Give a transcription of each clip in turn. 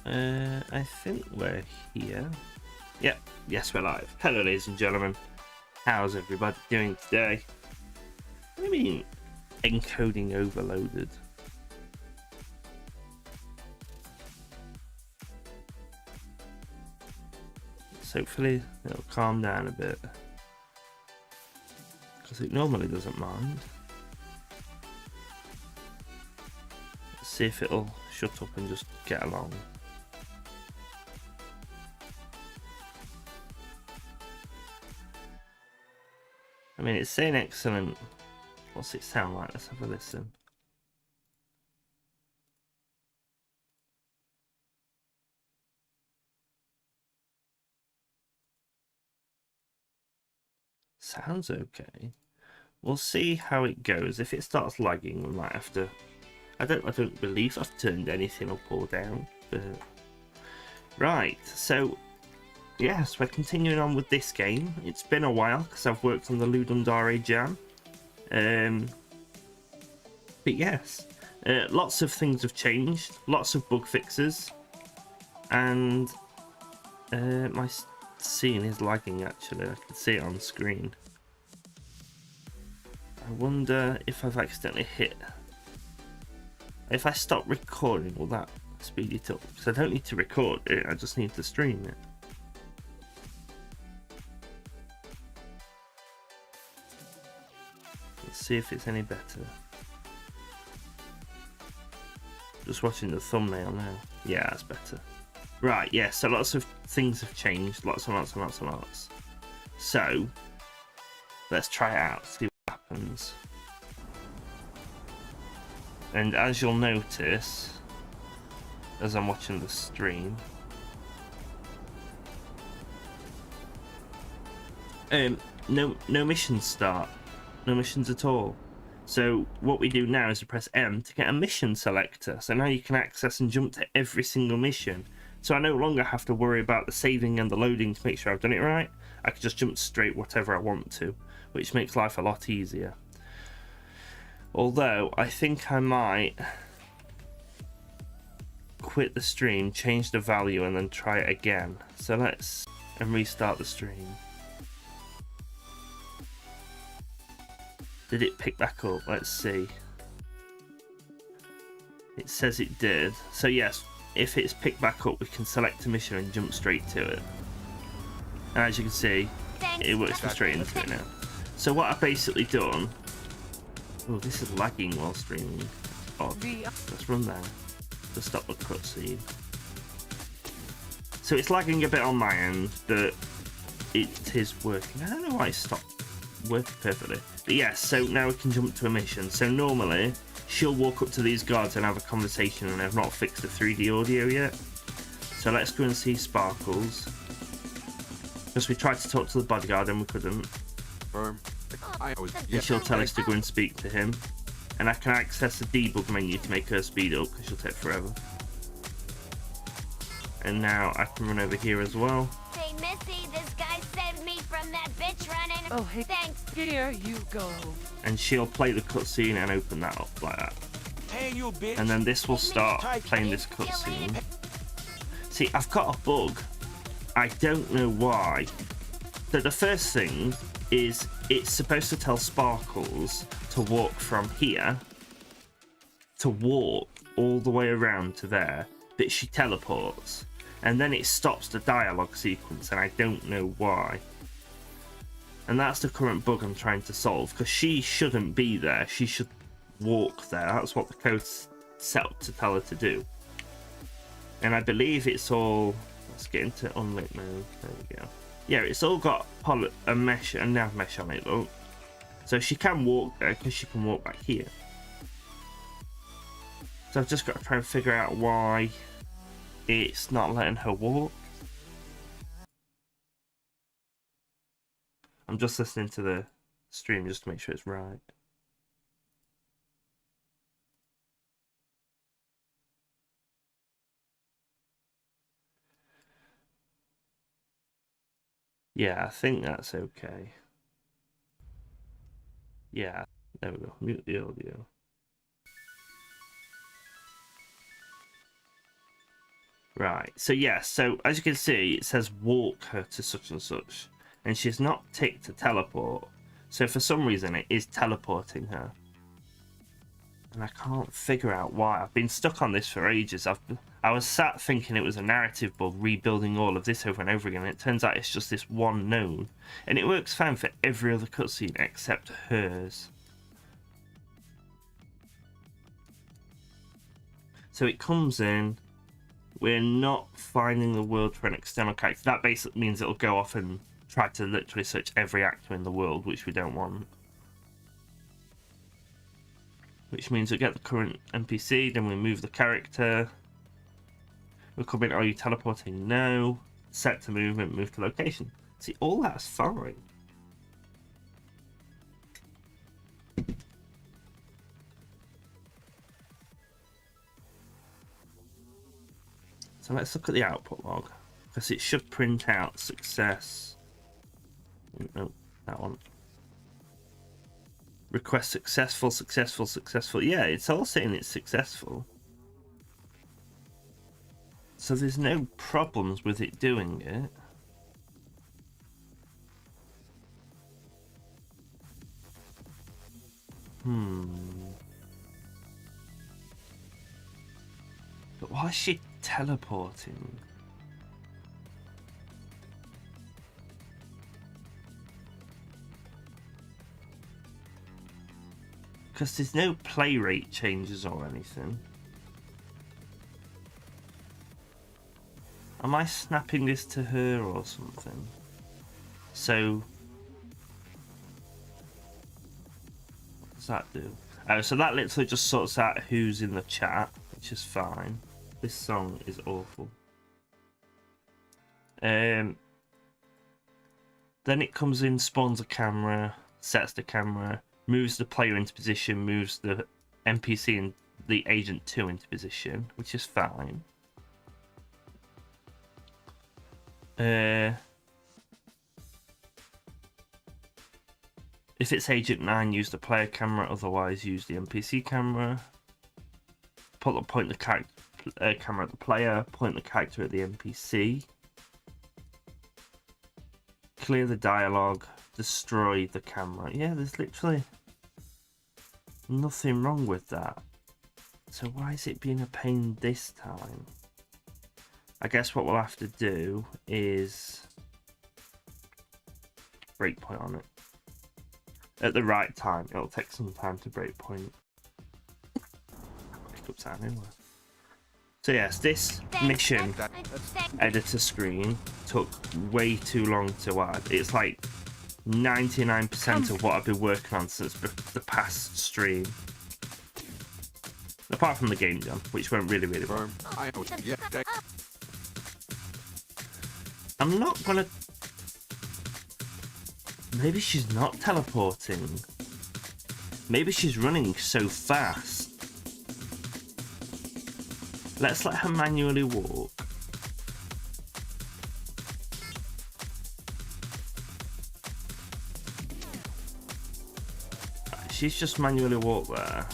I think we're here. Yep, yes, we're live. Hello, ladies and gentlemen. How's everybody doing today? What do you mean, encoding overloaded? So hopefully it'll calm down a bit, because it normally doesn't mind. Let's see if it'll shut up and just get along. I mean, it's saying excellent. What's it sound like? Let's have a listen. Sounds okay. We'll see how it goes. If it starts lagging, we might have to. I don't believe I've turned anything up or down. But right, so yes, we're continuing on with this game. It's been a while because I've worked on the Ludum Jam. But yes, lots of things have changed, lots of bug fixes, and my scene is lagging actually. I can see it on screen. I wonder if I've accidentally hit. If I stop recording, will that speed it up? Because I don't need to record it, I just need to stream it. Let's see if it's any better. Just watching the thumbnail now. Yeah, that's better. Right, yeah, so lots of things have changed. Lots and lots and lots and lots. So, let's try it out, see what happens. And as you'll notice, as I'm watching the stream, no missions start. No missions at all. So what we do now is we press M to get a mission selector. So now you can access and jump to every single mission. So I no longer have to worry about the saving and the loading to make sure I've done it right. I can just jump straight whatever I want to, which makes life a lot easier. Although I think I might quit the stream, change the value, and then try it again. So let's restart the stream. Did it pick back up? Let's see. It says it did. So yes, if it's picked back up, we can select a mission and jump straight to it. And as you can see, it works me straight into it now. So what I've basically done... Oh, this is lagging while streaming. Oh, let's run there to stop the cutscene. So it's lagging a bit on my end, but it is working. I don't know why it stopped working perfectly. But yes, so now we can jump to a mission. So normally she'll walk up to these guards and have a conversation, and I've not fixed the 3D audio yet. So let's go and see Sparkles. Because we tried to talk to the bodyguard and we couldn't. And she'll tell us to go and speak to him. And I can access the debug menu to make her speed up, because she'll take forever. And now I can run over here as well. Hey Missy, this guy saved me from that bitch running. Oh, hey, thanks. Here you go. And she'll play the cutscene and open that up like that. Hey, you bitch. And then this will start playing this cutscene. See, I've got a bug. I don't know why. So the first thing is it's supposed to tell Sparkles to walk from here, to walk all the way around to there, but she teleports. And then it stops the dialogue sequence, and I don't know why. And that's the current bug I'm trying to solve, because she shouldn't be there. She should walk there. That's what the code's set up to tell her to do. And I believe it's all... Let's get into unlit mode. There we go. Yeah, it's all got a mesh and nav mesh on it, look. So she can walk there, because she can walk back here. So I've just got to try and figure out why it's not letting her walk. I'm just listening to the stream just to make sure it's right. Yeah, I think that's okay. Yeah, there we go. Mute the audio. Right, so yeah, so as you can see, it says walk her to such and such, and she's not ticked to teleport. So for some reason, it is teleporting her. And I can't figure out why. I've been stuck on this for ages. I was sat thinking it was a narrative bug, rebuilding all of this over and over again. And it turns out it's just this one node. And it works fine for every other cutscene except hers. So it comes in. We're not finding the world for an external character. That basically means it'll go off and try to literally search every actor in the world, which we don't want. Which means we get the current NPC, then we move the character. We'll come in, are you teleporting? No. Set to movement, move to location. See, all that's fine. So let's look at the output log, because it should print out success. No, that one. Request successful, successful, successful. Yeah, it's all saying it's successful. So there's no problems with it doing it. But why is she teleporting? Because there's no play rate changes or anything. Am I snapping this to her or something? So what does that do? Oh, so that literally just sorts out who's in the chat, which is fine. This song is awful. Then it comes in, spawns a camera, sets the camera, moves the player into position, moves the NPC and the agent 2 into position, which is fine. If it's agent 9, use the player camera, otherwise use the NPC camera. Point the camera at the player, point the character at the NPC. Clear the dialogue, destroy the camera. Yeah, there's literally nothing wrong with that. So why is it being a pain this time? I guess what we'll have to do is breakpoint on it. At the right time. It'll take some time to breakpoint. Pick up sound anyway. So yes, this mission editor screen took way too long to add. It's like 99% of what I've been working on since the past stream. Apart from the game jam, which went really, really well. I'm not gonna... Maybe she's not teleporting. Maybe she's running so fast. Let's let her manually walk. Right, she's just manually walked there.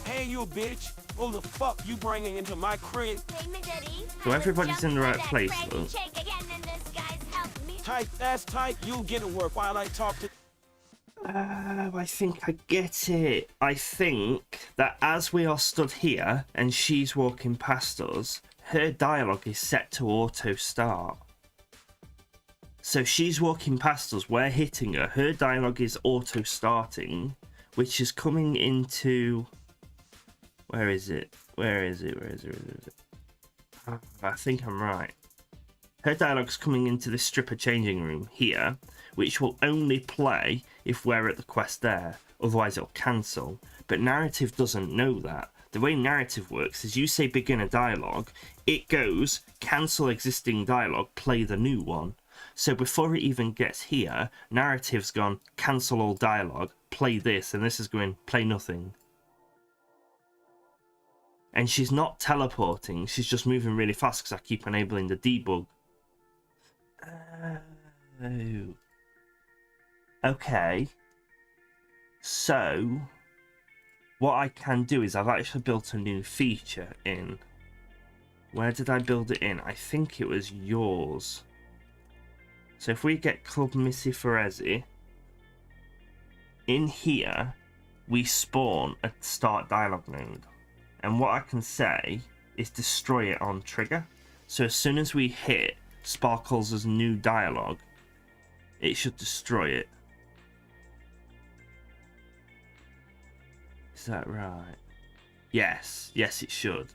Hey, you bitch! Who the fuck you bringing into my crib? So everybody's in the right place, though. Tight, that's tight. You get to work while I talk to... I think I get it. I think that as we are stood here and she's walking past us, her dialogue is set to auto start. So she's walking past us, we're hitting her, her dialogue is auto starting, which is coming into... Where is it? Where is it? I think I'm right. Her dialogue's coming into this stripper changing room here, which will only play if we're at the quest there, otherwise it'll cancel. But narrative doesn't know that. The way narrative works is you say begin a dialogue, it goes cancel existing dialogue, play the new one. So before it even gets here, narrative's gone cancel all dialogue, play this, and this is going play nothing. And she's not teleporting, she's just moving really fast because I keep enabling the debug. Oh. Okay. So what I can do is I've actually built a new feature in. Where did I build it in? I think it was yours. So if we get Club Missy Ferezi, in here we spawn a start dialogue node. And what I can say is destroy it on trigger. So as soon as we hit Sparkles' new dialogue, it should destroy it. Is that right? Yes, yes it should.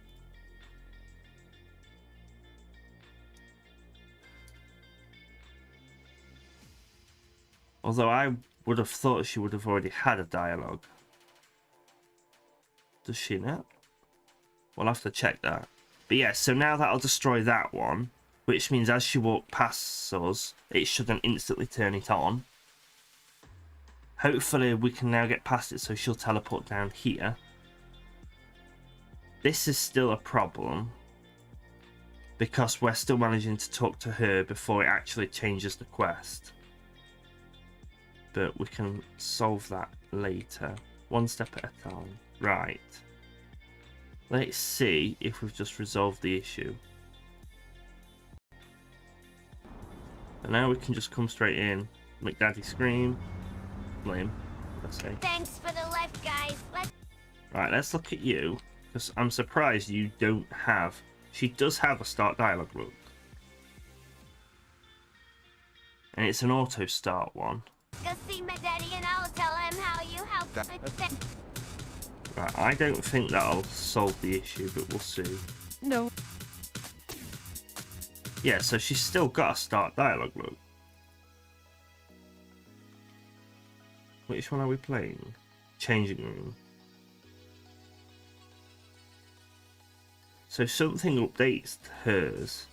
Although I would have thought she would have already had a dialogue. Does she not? We'll have to check that. But yeah, so now that'll destroy that one, which means as she walks past us, it shouldn't instantly turn it on. Hopefully we can now get past it so she'll teleport down here. This is still a problem because we're still managing to talk to her before it actually changes the quest. But we can solve that later, one step at a time. Right. Let's see if we've just resolved the issue. And now we can just come straight in, make Daddy scream. Lame, let's say. Thanks for the lift, guys. Right, let's look at you, because I'm surprised you don't have. She does have a start dialogue look. And it's an auto start one. Go see my daddy and I'll tell him how you helped with it. Right, I don't think that'll solve the issue, but we'll see. No. Yeah, so she's still got a start dialogue look. Which one are we playing? Changing room. So something updates hers.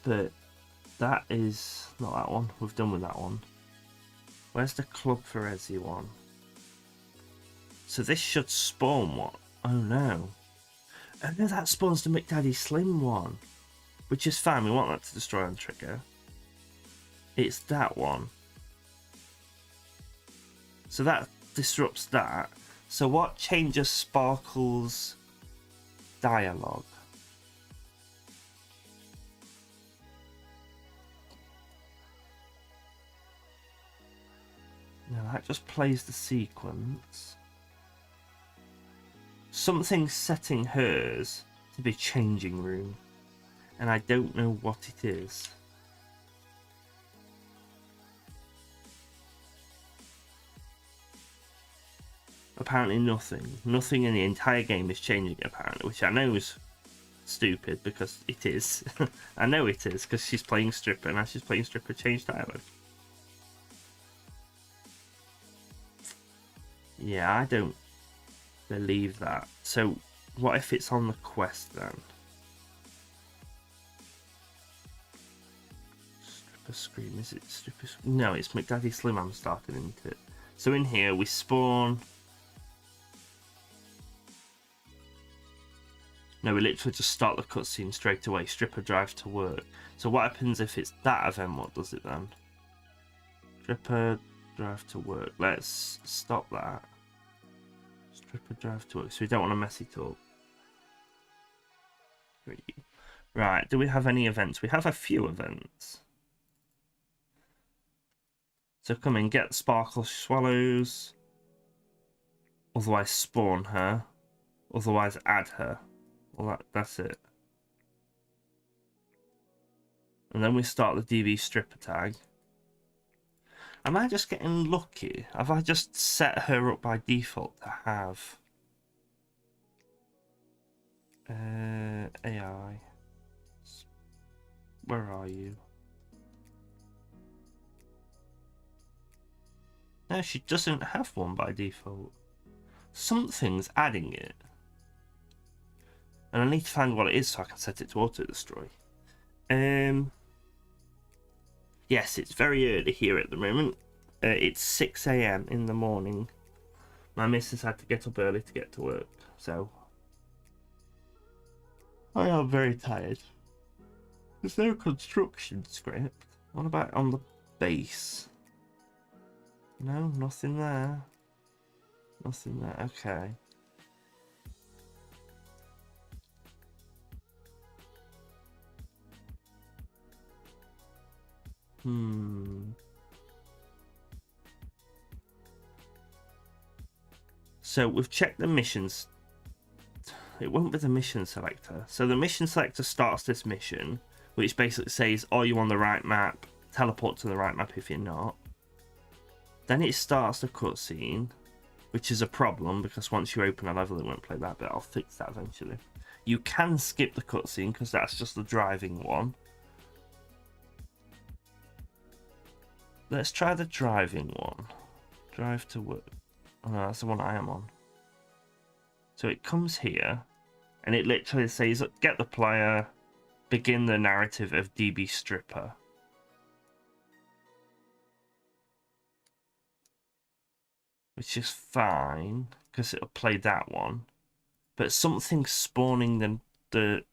But that is not that one. We've done with that one. Where's the Club Ferezi one? So this should spawn what? Oh no. Oh no, that spawns the McDaddy Slim one. Which is fine, we want that to destroy on trigger. It's that one. So that disrupts that. So what changes Sparkle's dialogue? No, that just plays the sequence. Something's setting hers to be changing room. And I don't know what it is. Apparently nothing. Nothing in the entire game is changing apparently, which I know is stupid because it is. I know it is because she's playing stripper and as she's playing stripper change dialogue. Yeah, I don't believe that. So what if it's on the quest then? Stripper Scream, is it Stripper Scream? No, it's McDaddy Slim I'm starting into it. So in here we spawn. No, we literally just start the cutscene straight away. Stripper drive to work. So what happens if it's that event? What does it then? Stripper drive to work. Let's stop that. Stripper drive to work. So we don't want to mess it up. Right, do we have any events? We have a few events. So come in, get Sparkle Swallows. Otherwise spawn her. Otherwise add her. Well, that's it. And then we start the DB stripper tag. Am I just getting lucky? Have I just set her up by default to have AI? Where are you? No, she doesn't have one by default. Something's adding it. And I need to find what it is so I can set it to auto-destroy. Yes, it's very early here at the moment. It's 6 AM in the morning. My missus had to get up early to get to work, so I am very tired. There's no construction script. What about on the base? No, nothing there. Nothing there. Okay. So we've checked the missions. It won't be the mission selector. So the mission selector starts this mission, which basically says, are you on the right map? Teleport to the right map if you're not. Then it starts the cutscene, which is a problem because once you open a level it won't play that, but I'll fix that eventually. You can skip the cutscene because that's just the driving one. Let's try the driving one. Drive to work. Oh no, that's the one I am on. So it comes here, and it literally says, get the player, begin the narrative of DB Stripper. Which is fine, because it'll play that one. But something's spawning the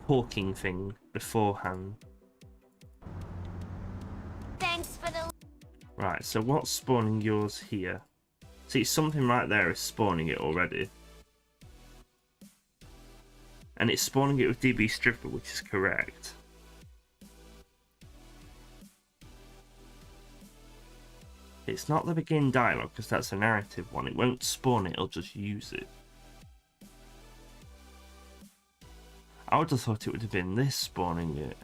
talking thing beforehand. Thanks for the... Right, so what's spawning yours here? See, something right there is spawning it already. And it's spawning it with DB Stripper, which is correct. It's not the begin dialogue, because that's a narrative one. It won't spawn it, it'll just use it. I would have thought it would have been this spawning it.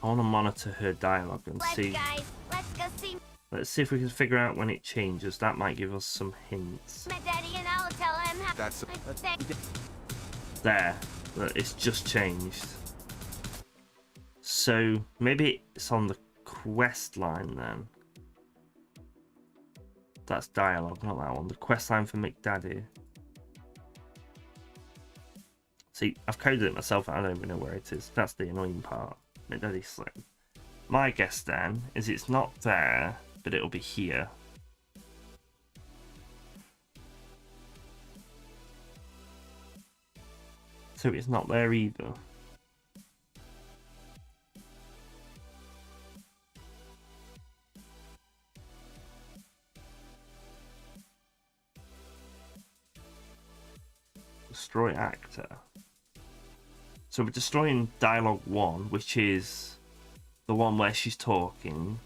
I want to monitor her dialogue and see. Guys, let's go see Let's see if we can figure out when it changes. That might give us some hints. my daddy and I'll tell him how... That's There. It's just changed. So maybe it's on the quest line then. That's dialogue, not that one. The quest line for McDaddy. See, I've coded it myself. I don't even know where it is. That's the annoying part. McDaddy Slim. My guess then is it's not there, but it'll be here. So it's not there either. Destroy actor. So we're destroying dialogue 1, which is the one where she's talking.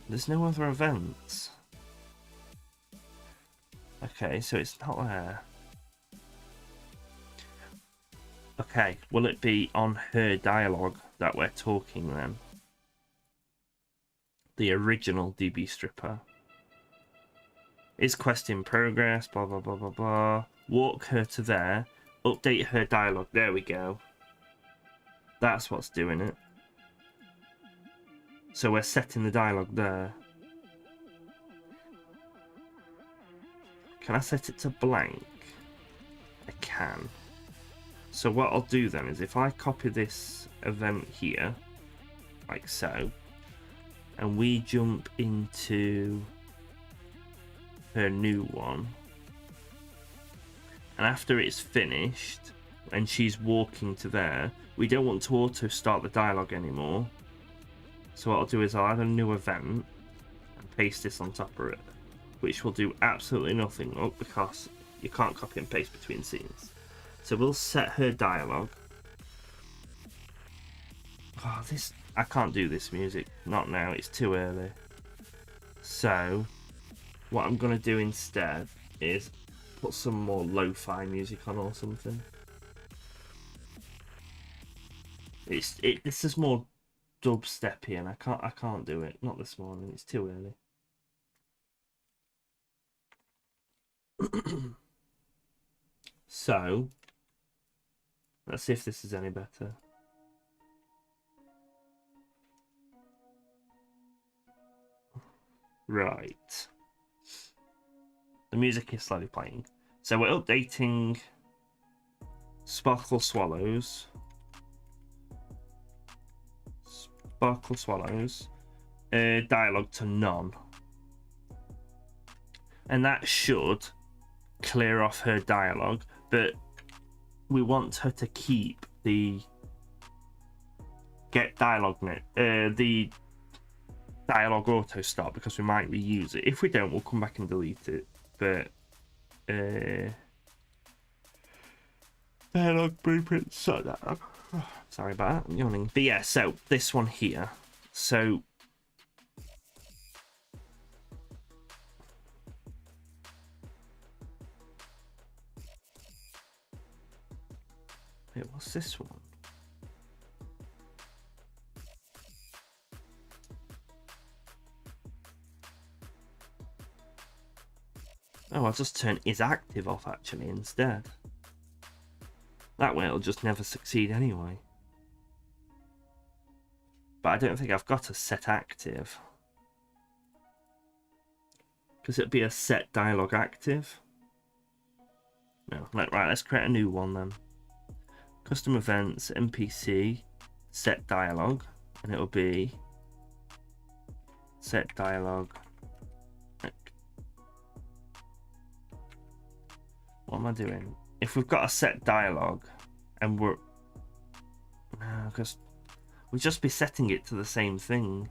There's no other events. Okay, so it's not there. Okay, will it be on her dialogue that we're talking then? The original DB Stripper. Is quest in progress, blah blah blah blah blah. Walk her to there. Update her dialogue. There we go. That's what's doing it. So we're setting the dialogue there. Can I set it to blank? I can. So what I'll do then is if I copy this event here, like so, and we jump into her new one, and after it's finished and she's walking to there, we don't want to auto start the dialogue anymore. So what I'll do is I'll add a new event and paste this on top of it, which will do absolutely nothing because you can't copy and paste between scenes. So we'll set her dialogue. Oh, I can't do this music, not now, it's too early. So what I'm gonna do instead is put some more lo-fi music on or something. This is more dubsteppy, and I can't do it. Not this morning. It's too early. So let's see if this is any better. Right. The music is slowly playing. So we're updating Sparkle Swallows. Sparkle Swallows. Dialogue to none. And that should clear off her dialogue, but we want her to keep the get dialogue the dialogue auto start, because we might reuse it. If we don't, we'll come back and delete it. But dialogue blueprint, so that, sorry about that, I'm yawning. But yeah, so this one here. So wait, what's this one? Oh, I'll just turn is active off actually instead. That way it'll just never succeed anyway. But I don't think I've got a set active, because it'd be a set dialogue active. No, right, let's create a new one then. Custom events, NPC, set dialogue, and it'll be set dialogue. What am I doing? If we've got a set dialogue and we're, no, because we'd just be setting it to the same thing.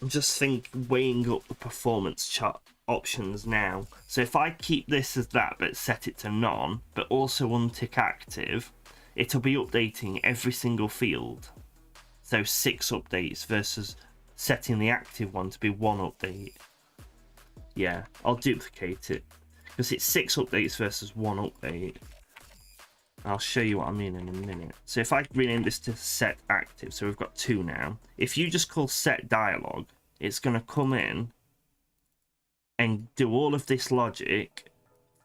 I'm just weighing up the performance chart options now. So if I keep this as that but set it to none, but also untick active, it'll be updating every single field. So 6 updates versus setting the active one to be 1 update. Yeah, I'll duplicate it, because it's 6 updates versus 1 update. I'll show you what I mean in a minute. So if I rename this to set active, so we've got 2 now. If you just call set dialogue, it's going to come in and do all of this logic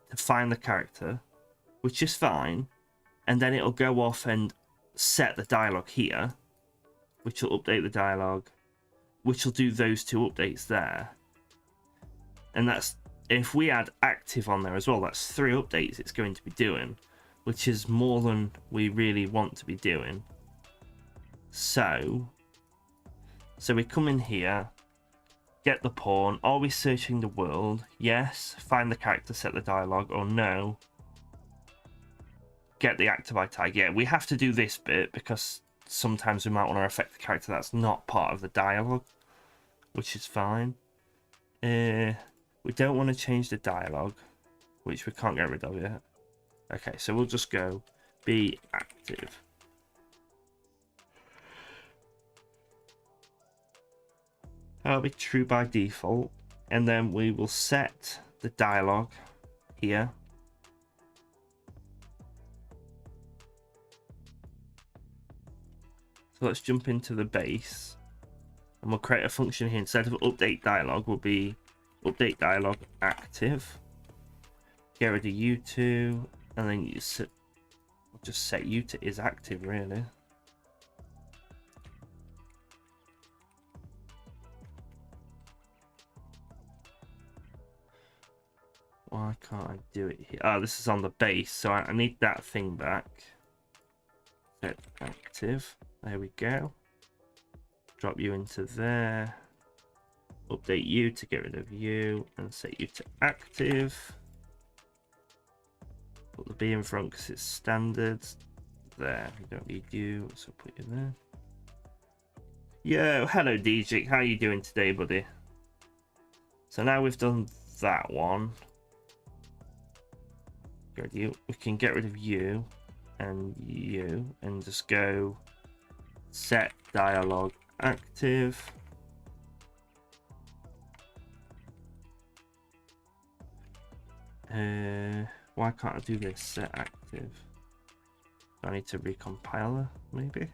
to find the character, which is fine. And then it'll go off and set the dialogue here, which will update the dialogue, which will do those 2 updates there. And that's, if we add active on there as well, that's 3 updates it's going to be doing, which is more than we really want to be doing. So we come in here, get the pawn. Are we searching the world? Yes. Find the character, set the dialogue, or no. Get the activate tag. Yeah, we have to do this bit because sometimes we might want to affect the character that's not part of the dialogue, which is fine. We don't want to change the dialogue, which we can't get rid of yet. Okay, so we'll just go be active. That'll be true by default, and then we will set the dialogue here. So let's jump into the base, and we'll create a function here. Instead of update dialogue, will be update dialogue active. Get rid of U2, and then you set, we'll just set U to is active really. Why can't I do it here? Oh, this is on the base, so I need that thing back. Set active. There we go. Drop you into there. Update you to get rid of you, and set you to active. Put the B in front because it's standard. There, we don't need you, so put you there. Yo, hello DJ, how you doing today, buddy? So now we've done that one. Get rid of you. We can get rid of you and just go set dialogue active. Why can't I do this? Set active. Do I need to recompile her, maybe?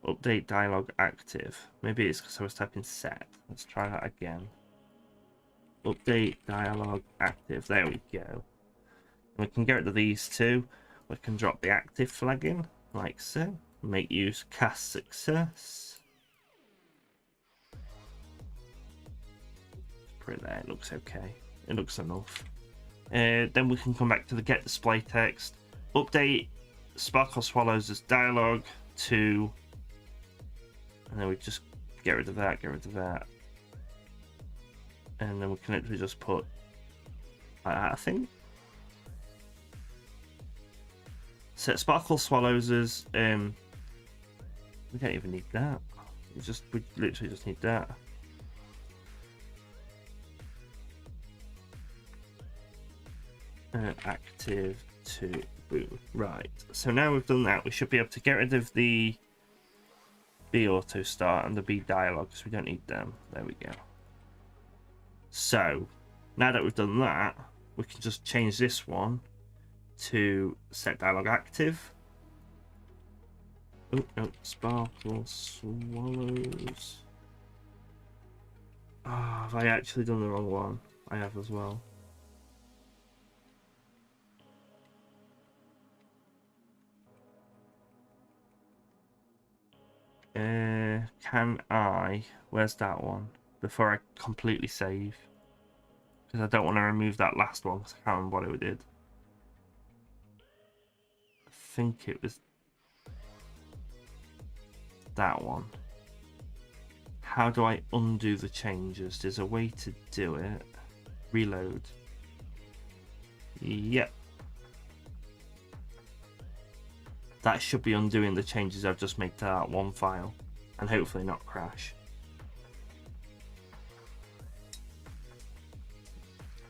Update dialogue active. Maybe it's because I was typing set. Let's try that again. Update dialogue active. There we go. We can get rid of these two. We can drop the active flag in, like so. Make use cast success. Put it there, it looks okay. It looks enough. Then we can come back to the get display text. Update Sparkle Swallows as dialogue to... And then we just get rid of that, get rid of that. And then we can literally just put like that, I think. Set Sparkle Swallows as we don't even need that. We literally just need that. Active to boom. Right. So now we've done that, we should be able to get rid of the B auto start and the B dialogue because we don't need them. There we go. So now that we've done that, we can just change this one to set dialogue active. Oh no, Sparkle Swallows. Ah, have I actually done the wrong one? I have as well. Can I? Where's that one? Before I completely save, because I don't want to remove that last one because I can't remember what it did. I think it was that one. How do I undo the changes? There's a way to do it. Reload. Yep. That should be undoing the changes I've just made to that one file, and hopefully not crash.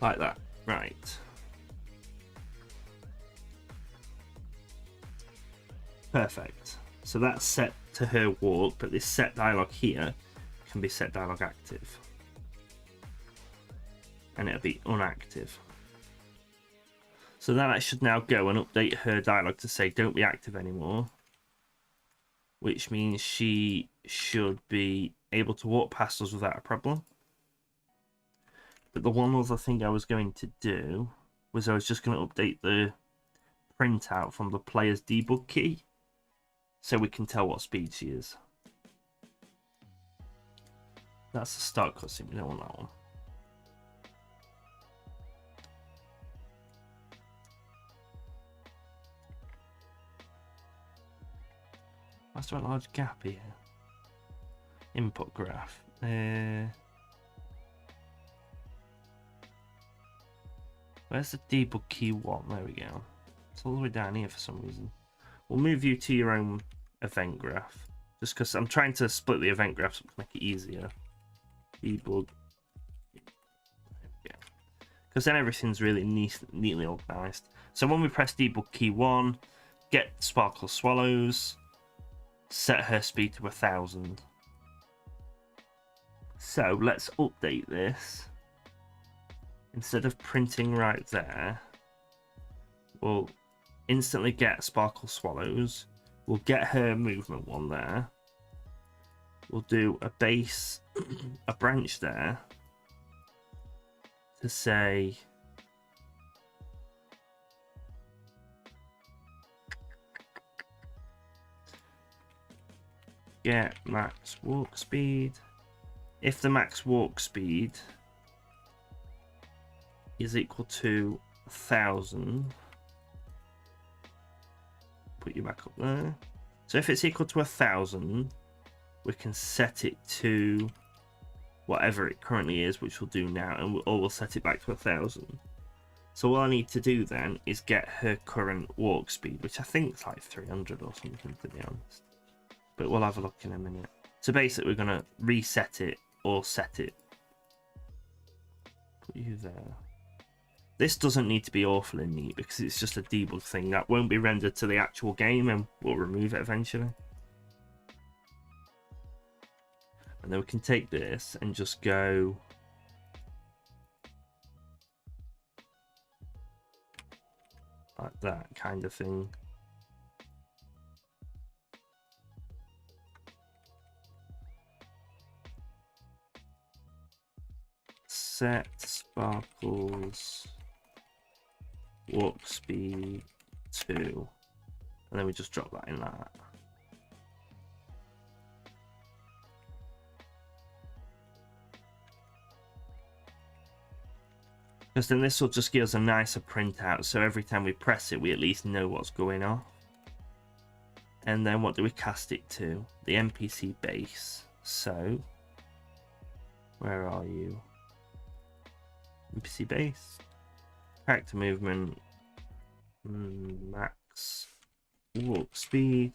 Like that. Right. Perfect. So that's set to her walk, but this set dialogue here can be set dialogue active. And it'll be unactive. So then I should now go and update her dialogue to say don't be active anymore. Which means she should be able to walk past us without a problem. But the one other thing I was going to do was I was just going to update the printout from the player's debug key so we can tell what speed she is. That's the start cutscene, we don't want that one. Why's there a large gap here? Input graph. Where's the debug key 1? There we go. It's all the way down here for some reason. We'll move you to your own event graph. Just because I'm trying to split the event graphs to make it easier. Debug. Because then everything's really neatly organized. So when we press debug key 1, get Sparkle Swallows, set her speed to 1000. So let's update this. Instead of printing right there, we'll instantly get Sparkle Swallows. We'll get her movement one there. We'll do a base, a branch there to say get max walk speed. If the max walk speed is equal to 1000, put you back up there. So if it's equal to 1000, we can set it to whatever it currently is, which we'll do now, and we'll set it back to 1000. So all I need to do then is get her current walk speed, which I think is like 300 or something, to be honest. But we'll have a look in a minute. So basically we're going to reset it or set it. Put you there. This doesn't need to be awfully neat because it's just a debug thing that won't be rendered to the actual game, and we'll remove it eventually. And then we can take this and just go like that kind of thing. Set Sparkles Walk speed 2. And then we just drop that in like that. Because then this will just give us a nicer printout, so every time we press it, we at least know what's going on. And then what do we cast it to? The NPC base. So, where are you? NPC base. Character movement. Max walk speed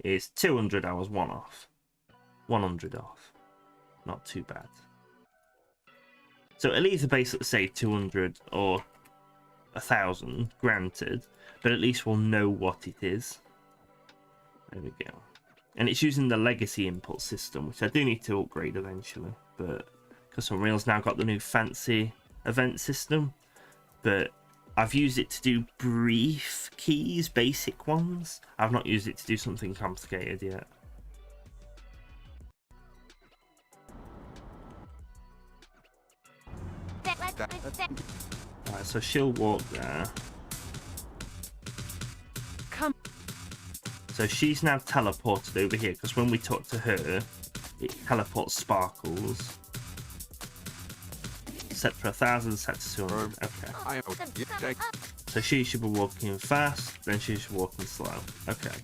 is 200 hours, 1 off. 100 off. Not too bad. So it'll either basically say 200 or 1,000, granted, but at least we'll know what it is. There we go. And it's using the legacy input system, which I do need to upgrade eventually, but because Unreal's now got the new fancy event system, but I've used it to do brief keys, basic ones. I've not used it to do something complicated yet. Alright, so she'll walk there. Come. So she's now teleported over here, because when we talk to her, it teleports sparkles. Set for 1,000, set to 200. Okay. So she should be walking fast, then she should be walking slow. Okay.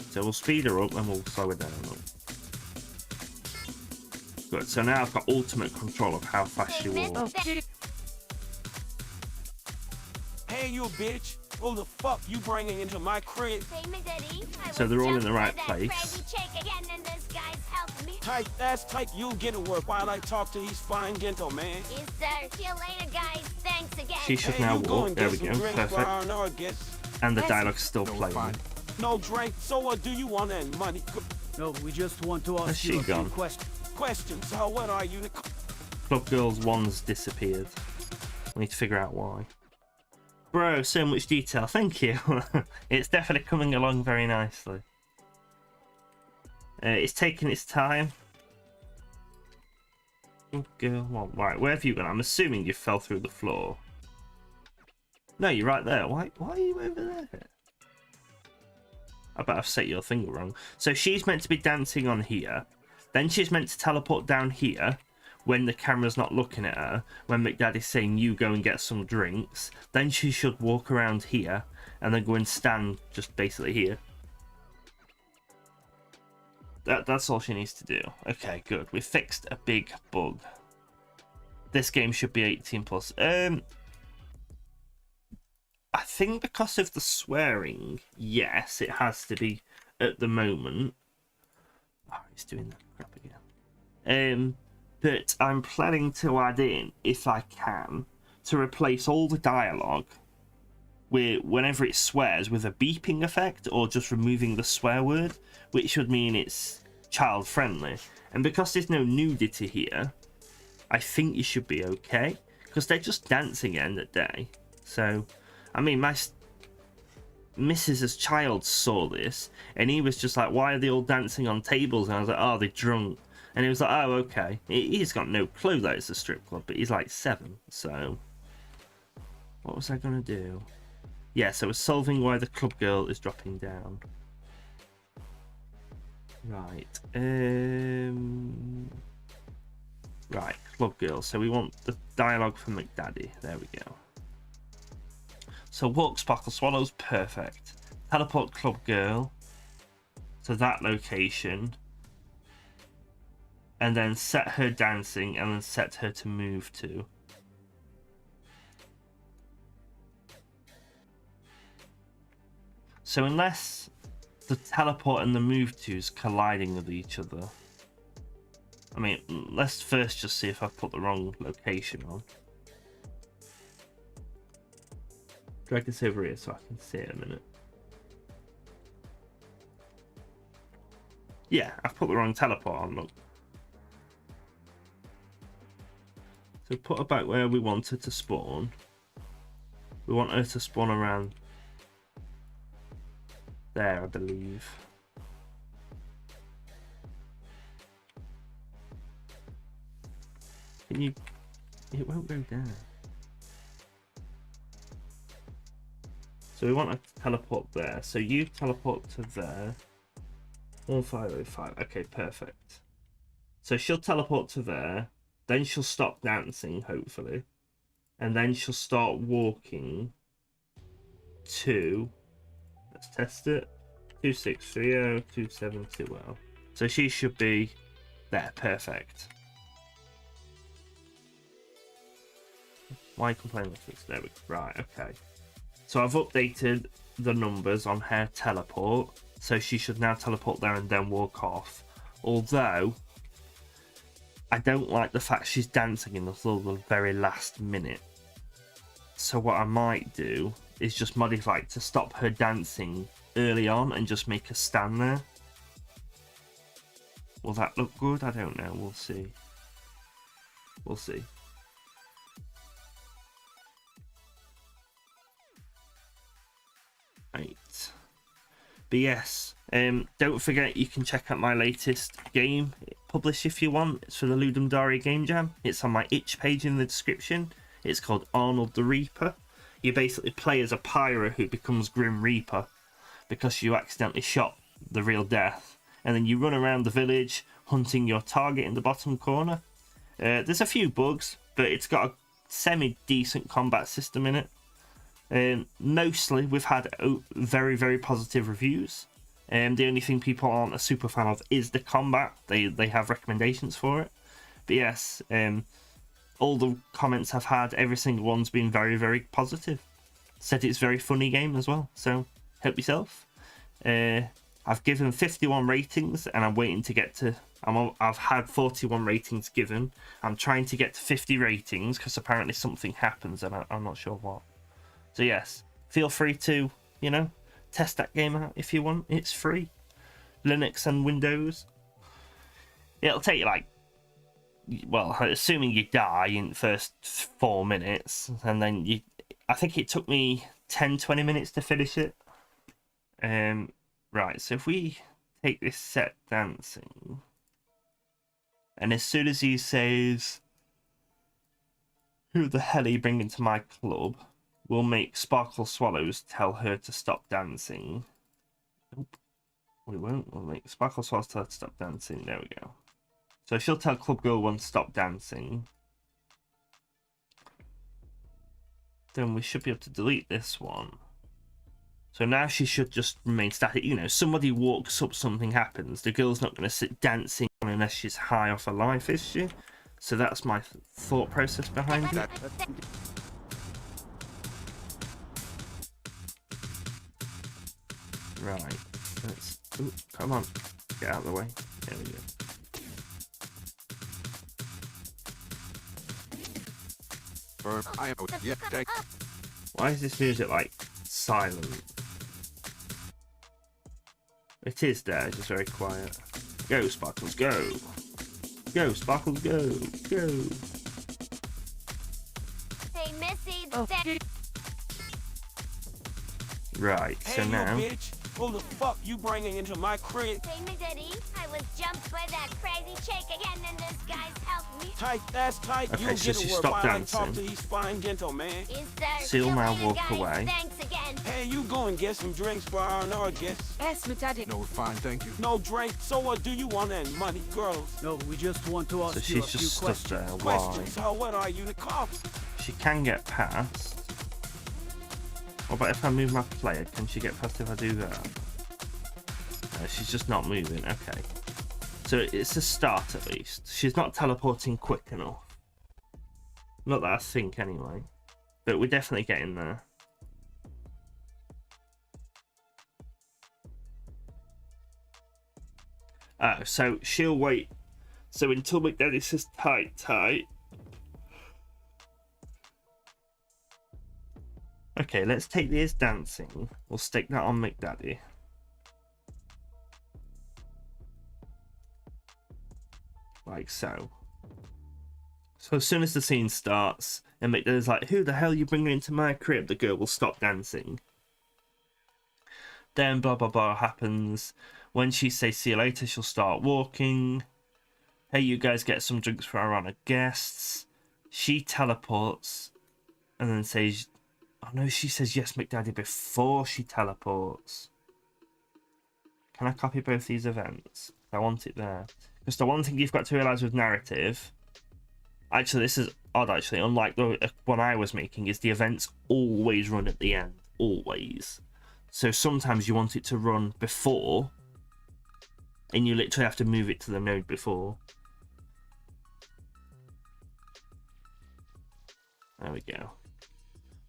So we'll speed her up and we'll slow her down. Good. So now I've got ultimate control of how fast she walks. Hey, you bitch. Who the fuck you bringing into my crib? So they're all in the right place. Tight, that's tight. You get to work while I talk to these fine gentlemen. Yes, sir. See you later, guys. Thanks again. She should now walk. There we go. Perfect. And the dialogue's still playing. No drink. So what do you want and money? No, we just want to ask you a few questions. So what are you? Club Girls 1's disappeared. We need to figure out why. Bro, so much detail. Thank you. It's definitely coming along very nicely. It's taking its time. Oh, girl. Well, right, where have you gone? I'm assuming you fell through the floor. No, you're right there. Why are you over there? I bet I've set your finger wrong. So she's meant to be dancing on here. Then she's meant to teleport down here when the camera's not looking at her. When McDaddy's saying, you go and get some drinks. Then she should walk around here and then go and stand just basically here. That's all she needs to do. Okay, good. We fixed a big bug. This game should be 18 plus. I think because of the swearing, yes, it has to be at the moment. Oh, he's doing that crap again. But I'm planning to add in, if I can, to replace all the dialogue with whenever it swears with a beeping effect or just removing the swear word, which would mean it's child friendly. And because there's no nudity here, I think you should be okay, because they're just dancing end of day. So, I mean, my Mrs.'s child saw this and he was just like, why are they all dancing on tables? And I was like, oh, they're drunk. And he was like, oh, okay. He's got no clue that it's a strip club, but he's like 7, so what was I gonna do? Yeah, so we're solving why the club girl is dropping down. Right. Right, club girl. So we want the dialogue from McDaddy. There we go. So walk, sparkle, swallows, perfect. Teleport club girl to that location. And then set her dancing and then set her to move to. So unless the teleport and the move to is colliding with each other. I mean, let's first just see if I've put the wrong location on. Drag this over here so I can see it in a minute. Yeah, I've put the wrong teleport on, look. So put her back where we want her to spawn. We want her to spawn around there, I believe. Can you... It won't go down. So we want to teleport there. So you teleport to there. 1505. Okay, perfect. So she'll teleport to there. Then she'll stop dancing, hopefully. And then she'll start walking to... Let's test it. 2630, 2720. So she should be there. Perfect. Why complain with this? There we go. Right, okay. So I've updated the numbers on her teleport. So she should now teleport there and then walk off. Although, I don't like the fact she's dancing until the very last minute. So what I might do is just modify it to stop her dancing early on and just make her stand there. Will that look good? I don't know. We'll see. We'll see. Right. But yes, don't forget you can check out my latest game published if you want. It's for the Ludum Dare Game Jam. It's on my itch page in the description. It's called Arnold the Reaper. You basically play as a pirate who becomes Grim Reaper because you accidentally shot the real death. And then you run around the village hunting your target in the bottom corner. There's a few bugs, but it's got a semi-decent combat system in it. Mostly we've had very, very positive reviews. The only thing people aren't a super fan of is the combat. They have recommendations for it. But yes, all the comments I've had, every single one's been very, very positive. Said it's a very funny game as well, so help yourself. I've given 51 ratings and I'm waiting to get to... I've had 41 ratings given. I'm trying to get to 50 ratings because apparently something happens and I'm not sure what. So yes, feel free to, you know, test that game out if you want. It's free. Linux and Windows. It'll take you like, well, assuming you die in the first 4 minutes, and then I think it took me 10-20 minutes to finish it. Right, so if we take this set dancing, and as soon as he says, "Who the hell are you bringing to my club?" we'll make Sparkle Swallows tell her to stop dancing. Nope, we won't. We'll make Sparkle Swallows tell her to stop dancing. There we go. So she'll tell Club Girl 1 to stop dancing. Then we should be able to delete this one. So now she should just remain static. You know, somebody walks up, something happens. The girl's not going to sit dancing unless she's high off her life, is she? So that's my thought process behind it. Right. Let's... Ooh, come on. Get out of the way. There we go. Why is this music like silent? It is there, just very quiet. Go, Sparkles, go! Go, Sparkles, go! Go! Hey, Missy, Right, so hey, now... you bitch! Who the fuck you bringing into my crib? Hey, me daddy, I was jumped by that crazy chick again, and this guy's helped me. Tight, that's tight. Okay, you so get she a word stopped while I talk dancing. to these fine gentlemen. Is there Seal now two walk guys? away. Thanks again. Hey, you go and get some drinks for our another guest. Yes, me daddy. No, fine, thank you. No drink. So what do you want and money, girls? No, we just want to ask So you a she's few just stood questions. there. Why? Questions. So what are you, the cops? She can get past. What about if I move my player? Can she get past if I do that? No, she's just not moving. Okay. So it's a start at least. She's not teleporting quick enough. Not that I think anyway. But we're definitely getting there. Oh, so she'll wait. So until McDaddy says tight, tight. Okay, let's take this dancing. We'll stick that on McDaddy. Like so. So as soon as the scene starts, and McDaddy's like, "Who the hell are you bringing into my crib?" the girl will stop dancing. Then blah blah blah happens. When she says see you later, she'll start walking. Hey, you guys get some drinks for our honoured guests. She teleports and then says, Oh no, she says yes, McDaddy, before she teleports. Can I copy both these events? I want it there. Because the one thing you've got to realise with narrative, actually this is odd actually, unlike the one I was making, is the events always run at the end. Always. So sometimes you want it to run before, and you literally have to move it to the node before. There we go.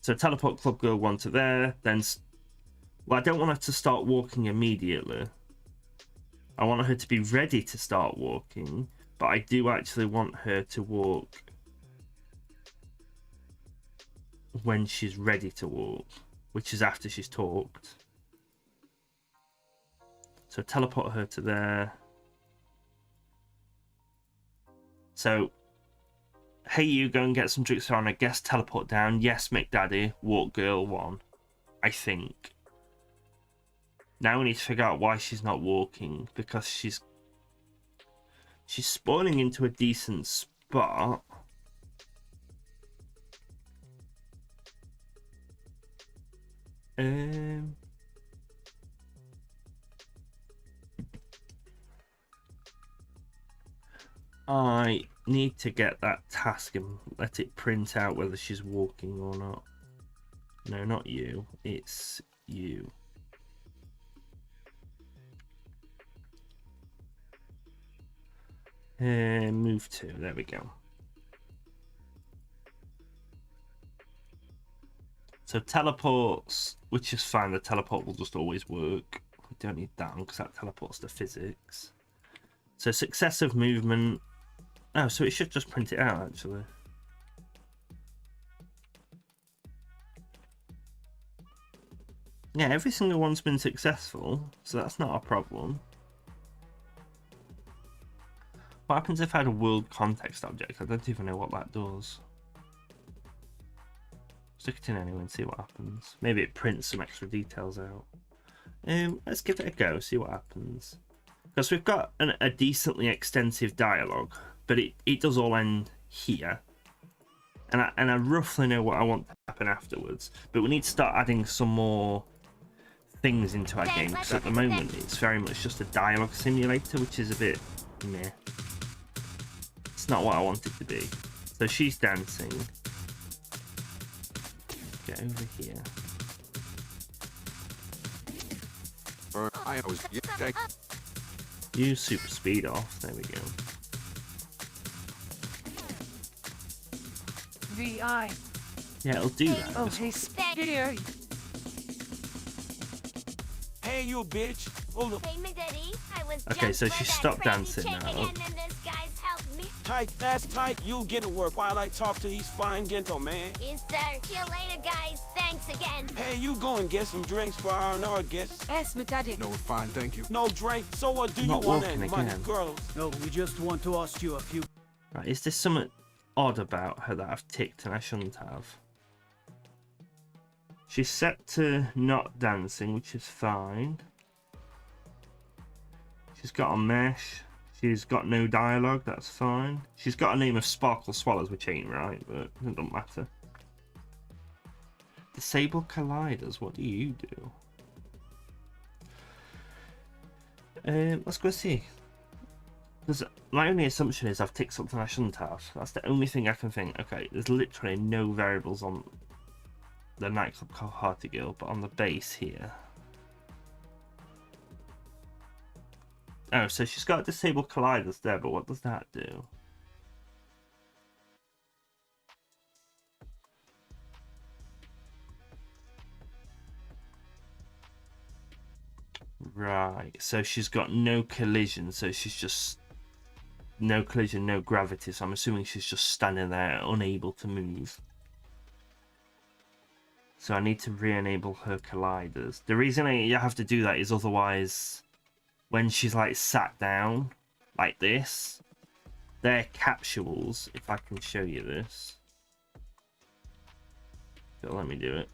So teleport club girl 1 to there, then... Well, I don't want her to start walking immediately. I want her to be ready to start walking, but I do actually want her to walk when she's ready to walk, which is after she's talked. So teleport her to there. So, hey, you go and get some drinks on. I guess teleport down. Yes, McDaddy. Walk girl 1. I think. Now we need to figure out why she's not walking, because she's spawning into a decent spot. I need to get that task and let it print out whether she's walking or not. No, not you. It's you. Move to. There we go. So teleports, which is fine. The teleport will just always work. We don't need that one because that teleports to physics. So successive movement. Oh, so it should just print it out actually. Yeah, every single one's been successful, so that's not a problem. What happens if I had a world context object? I don't even know what that does. Stick it in anyway and see what happens. Maybe it prints some extra details out. Let's give it a go, see what happens. Because we've got a decently extensive dialogue, but it does all end here. And I roughly know what I want to happen afterwards. But we need to start adding some more things into our game, because at the moment it's very much just a dialogue simulator, which is a bit meh. It's not what I want it to be. So she's dancing. Get over here. Use super speed off. There we go. VI. Yeah, it'll do that. Oh, hey, scary. Hey, you bitch. Hold up. Hey, McDaddy, I was Okay, so jumped she for that stopped crazy dancing chick now. again, and this guy's helped me. Tight, that's tight. You'll get to work while I talk to these fine gentlemen. Yes, sir. See you later, guys. Thanks again. Hey, you go and get some drinks for our another guest. Yes, McDaddy. No, fine, thank you. No drink. So what do you Not want walking and money, again. girls? No, we just want to ask you a few. Right, is there something odd about her that I've ticked and I shouldn't have? She's set to not dancing, which is fine. She's got a mesh. She's got no dialogue, that's fine. She's got a name of Sparkle Swallows, which ain't right, but it doesn't matter. Disable colliders, what do you do? Let's go see. Because my only assumption is I've ticked something I shouldn't have. That's the only thing I can think. Okay, there's literally no variables on the nightclub called Hearty Girl, but on the base here. Oh, so she's got disable colliders there, but what does that do? Right, so she's got no collision, so she's just no collision, no gravity, so I'm assuming she's just standing there unable to move. So I need to re-enable her colliders. The reason I have to do that is otherwise when she's like sat down like this, they're capsules. If I can show you this, so let me do it.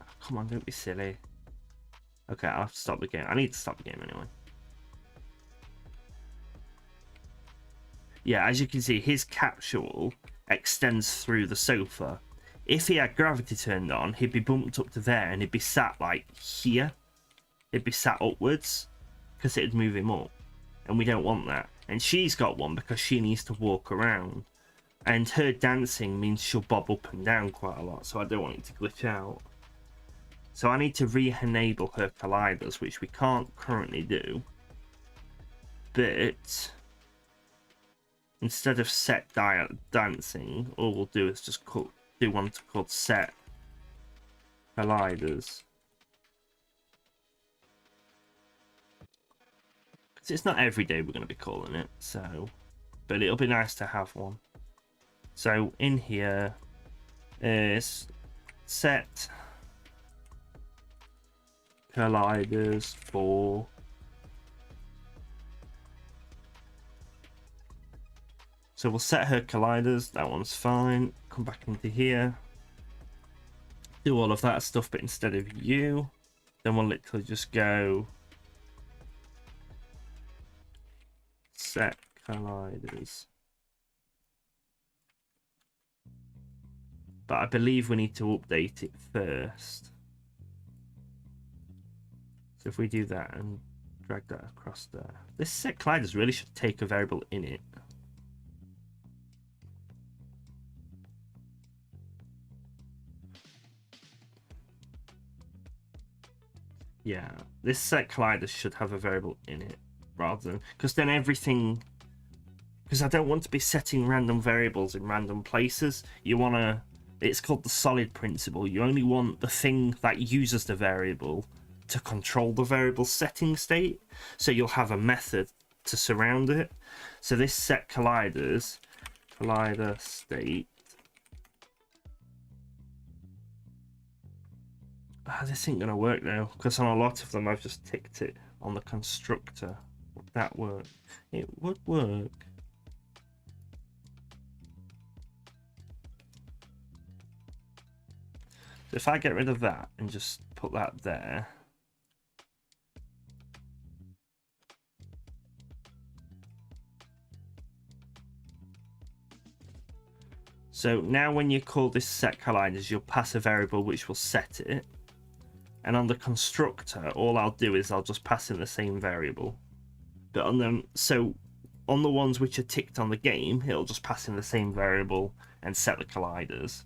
Oh, come on, don't be silly. Okay, I'll have to stop the game. I need to stop the game anyway. Yeah, as you can see, his capsule extends through the sofa. if he had gravity turned on, he'd be bumped up to there and he'd be sat like here. He'd be sat upwards because it'd move him up. And we don't want that. And she's got one because she needs to walk around. And her dancing means she'll bob up and down quite a lot. So I don't want it to glitch out. So I need to re-enable her colliders, which we can't currently do. But instead of set dancing, all we'll do is just do one called set colliders. Because it's not every day we're going to be calling it, so, but it'll be nice to have one. So in here is set colliders for so we'll set her colliders, that one's fine. Come back into here, do all of that stuff, but instead of you, then we'll literally just go set colliders. But I believe we need to update it first. So if we do that and drag that across there, this set colliders really should take a variable in it. Yeah, this set colliders should have a variable in it rather than, because then everything, because I don't want to be setting random variables in random places. You want to, it's called the solid principle. You only want the thing that uses the variable to control the variable setting state, so you'll have a method to surround it. So this set colliders, collider state, this ain't gonna work now, because on a lot of them I've just ticked it on the constructor. Would that work? It would work. So if I get rid of that and just put that there, so now when you call this set colliders, you'll pass a variable which will set it. And on the constructor, all I'll do is I'll just pass in the same variable. But on them, so on the ones which are ticked on the game, it'll just pass in the same variable and set the colliders.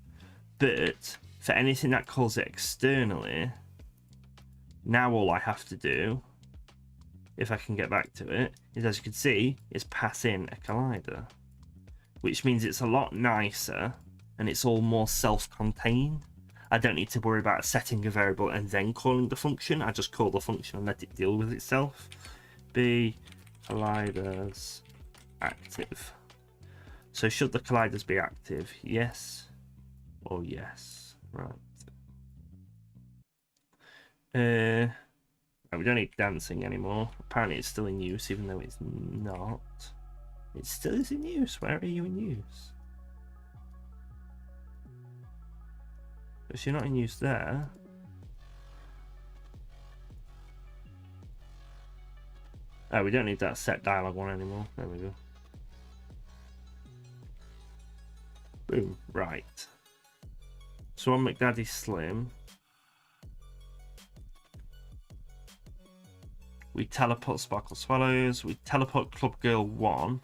But for anything that calls it externally, now all I have to do, if I can get back to it, is, as you can see, is pass in a collider. Which means it's a lot nicer and it's all more self-contained. I don't need to worry about setting a variable and then calling the function. I just call the function and let it deal with itself. Be colliders active. So should the colliders be active? Yes or yes. Right. We don't need dancing anymore. Apparently it's still in use, even though it's not. It still is in use. Where are you in use? If you're not in use there. Oh, we don't need that set dialogue one anymore. There we go. Boom. Right. So on McDaddy Slim, we teleport Sparkle Swallows. We teleport Club Girl 1.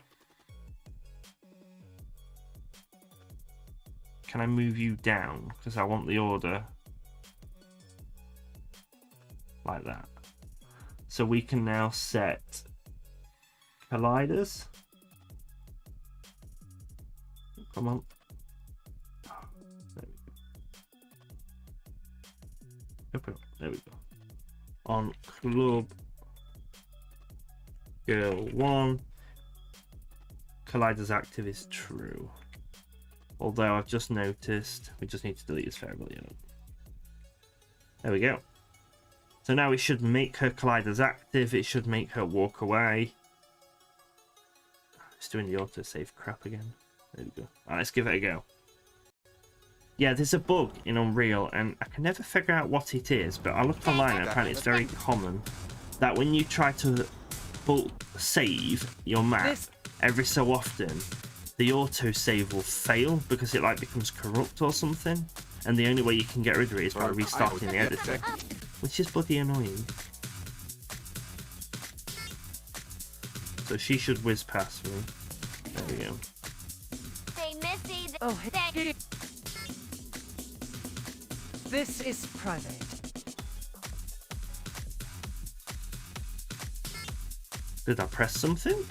Can I move you down? Because I want the order like that. So we can now set colliders. Come on. There we go. On Club Girl 1, colliders active is true. Although I've just noticed we just need to delete this variable. There we go. So now it should make her colliders active. It should make her walk away. It's doing the autosave crap again. There we go. Alright, let's give it a go. Yeah, there's a bug in Unreal and I can never figure out what it is, but I looked online and apparently it's very common that when you try to save your map every so often, the autosave will fail because it like becomes corrupt or something, and the only way you can get rid of it is by restarting the editor, which is bloody annoying. So she should whiz past me. There we go. Hey, Missy. Oh, hey. This is private. Did I press something?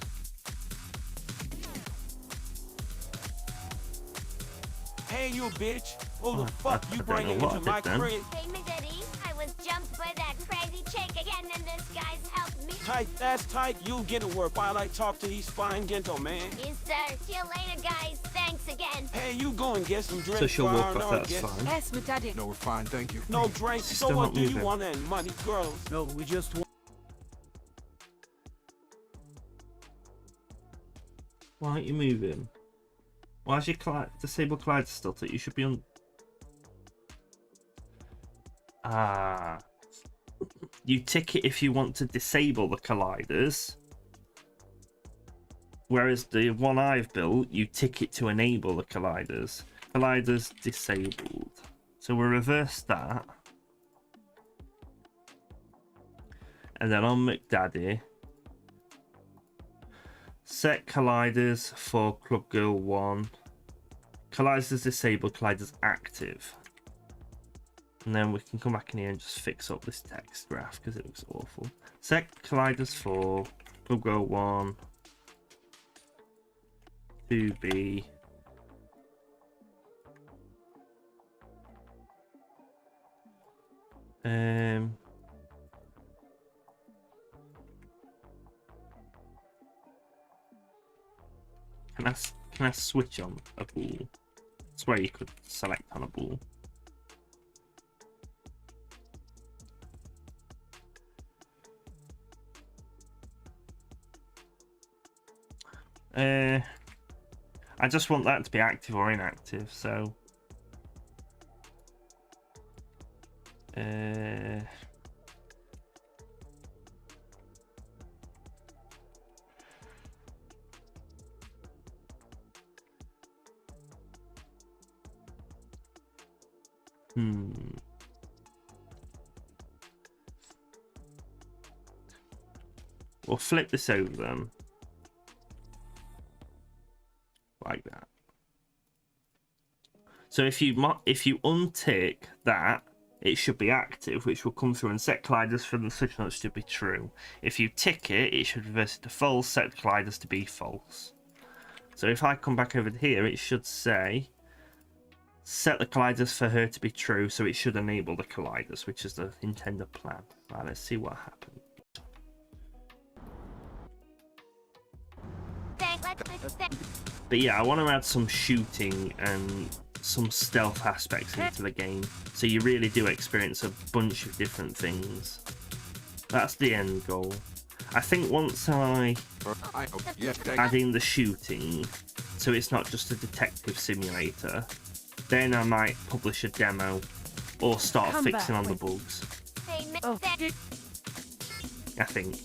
Hey, you bitch. Who the Oh, fuck I you don't know bringing what into I my did then. crib? Hey, Daddy. I was jumped by that crazy chick again, and this guy's helped me. Tight, that's tight. You get to work while I talk to these fine gentlemen. Yes, sir. See you later, guys. Thanks again. Hey, you go and get some drinks So she'll for walk our off, that's guests. fine. Yes, but Daddy. No, we're fine, thank you. No drinks. She's So still what not do you moving. want that money, girls? No, we just want. Why aren't you moving? Why is your disabled collider still to? You should be on. Ah. You tick it if you want to disable the colliders. Whereas the one I've built, you tick it to enable the colliders. Colliders disabled. So we'll reverse that. And then on McDaddy, set colliders for Club Girl 1. Colliders disabled, colliders active. And then we can come back in here and just fix up this text graph because it looks awful. Set colliders for Club Girl 1. 2B. Can I switch on a ball? I swear you could select on a ball. I just want that to be active or inactive, so we'll flip this over then. Like that. So if you untick that, it should be active, which will come through and set colliders for the switch notes to be true. If you tick it, it should reverse it to false, set colliders to be false. So if I come back over here, it should say set the colliders for her to be true, so it should enable the colliders, which is the intended plan. Right, let's see what happens. But yeah, I want to add some shooting and some stealth aspects into the game, so you really do experience a bunch of different things. That's the end goal. I think once I add in the shooting, so it's not just a detective simulator, then I might publish a demo or start fixing on the bugs. Hey, I think.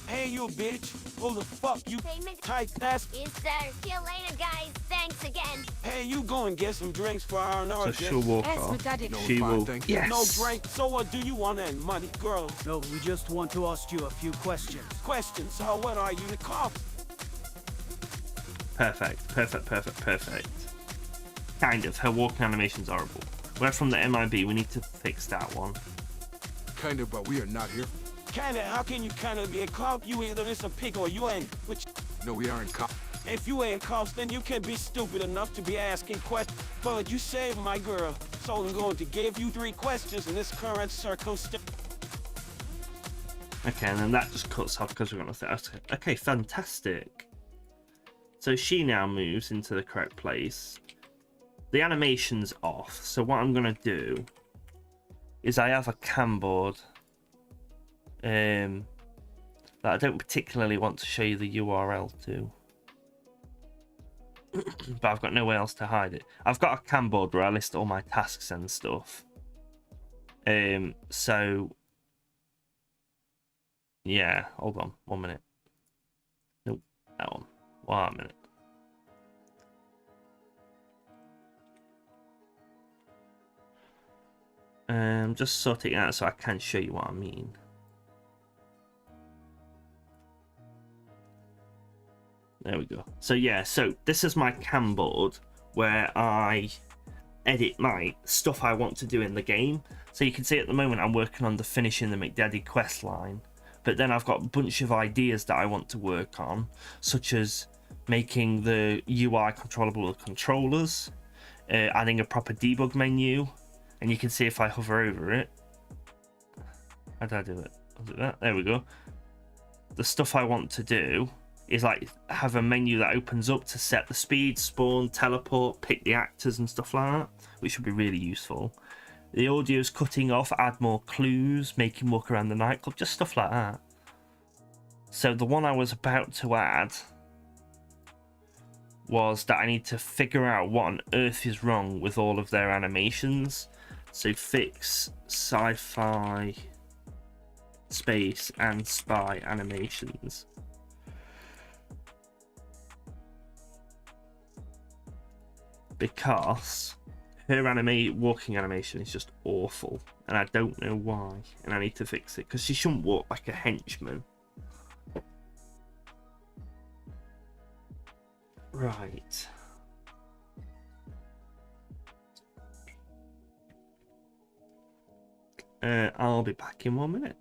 Hey, you bitch. Who the fuck you tight ass? Yes, sir. See you later, guys. Thanks again. Hey, you go and get some drinks for our So guests. she'll walk Yes, off. but Daddy. No, She we're fine, will. thank you. Yes. No drink. So what do you want that money, girls? No, we just want to ask you a few questions. Questions. So what are you, the cops? Perfect. Perfect. Perfect. Perfect. Kind of. Her walking animation's horrible. We're from the MIB. We need to fix that one. Kind of, but we are not here. Kinda, how can you kinda be a cop? You either is a pig or you ain't. Which, No, we aren't cops. if you ain't cops, then you can be stupid enough to be asking questions. But you saved my girl, so I'm going to give you 3 questions in this current circumstance. Okay, and then that just cuts off because we're going to... Okay, fantastic. So she now moves into the correct place. The animation's off, so what I'm going to do is I have a cam board that I don't particularly want to show you the URL to. But I've got nowhere else to hide it. I've got a cam board where I list all my tasks and stuff. So yeah, hold on 1 minute. Nope, that one. 1 minute. Just sort it out so I can show you what I mean. There we go. So yeah, so this is my cam board where I edit my stuff I want to do in the game. So you can see at the moment I'm working on the finishing the McDaddy quest line, but then I've got a bunch of ideas that I want to work on, such as making the UI controllable with controllers, adding a proper debug menu, and you can see if I hover over it. How did I do it? Was it that? There we go. The stuff I want to do is like have a menu that opens up to set the speed, spawn, teleport, pick the actors and stuff like that, which would be really useful. The audio's cutting off, add more clues, make him walk around the nightclub, just stuff like that. So the one I was about to add was that I need to figure out what on earth is wrong with all of their animations. So fix sci-fi, space and spy animations. Because her walking animation is just awful, and I don't know why, and I need to fix it because she shouldn't walk like a henchman. Right. I'll be back in 1 minute.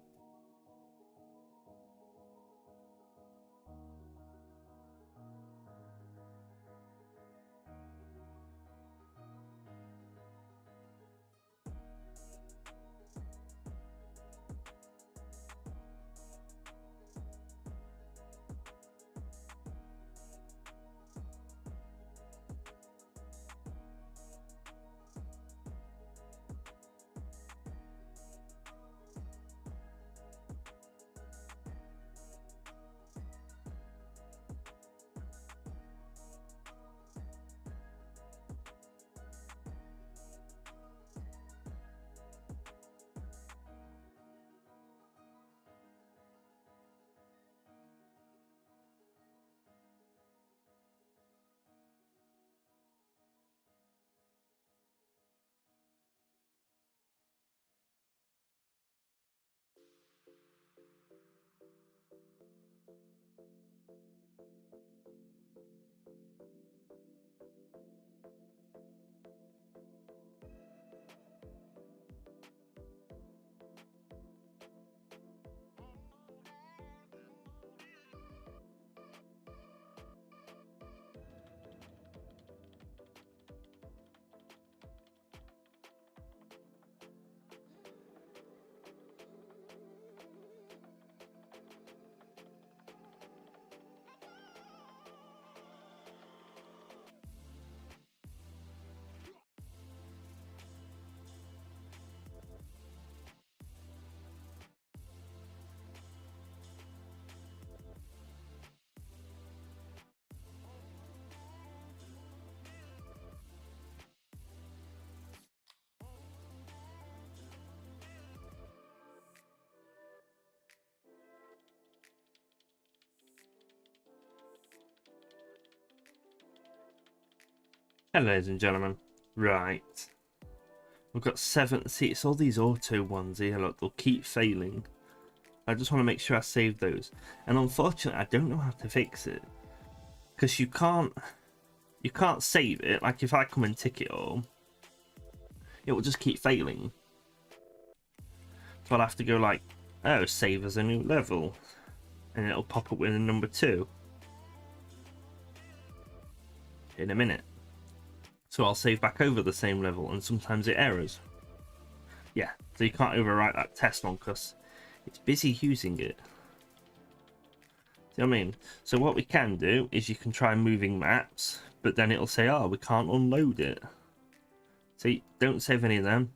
Hello, ladies and gentlemen. Right. We've got 7. See, it's all these auto ones here. Look, they'll keep failing. I just want to make sure I save those. And unfortunately, I don't know how to fix it. Because you can't save it. Like, if I come and tick it all, it will just keep failing. So I'll have to go like, oh, save as a new level. And it'll pop up with a number 2. In a minute. So I'll save back over the same level, and sometimes it errors. Yeah, so you can't overwrite that test one because it's busy using it. See what I mean? So what we can do is you can try moving maps, but then it'll say, oh, we can't unload it. See, don't save any of them.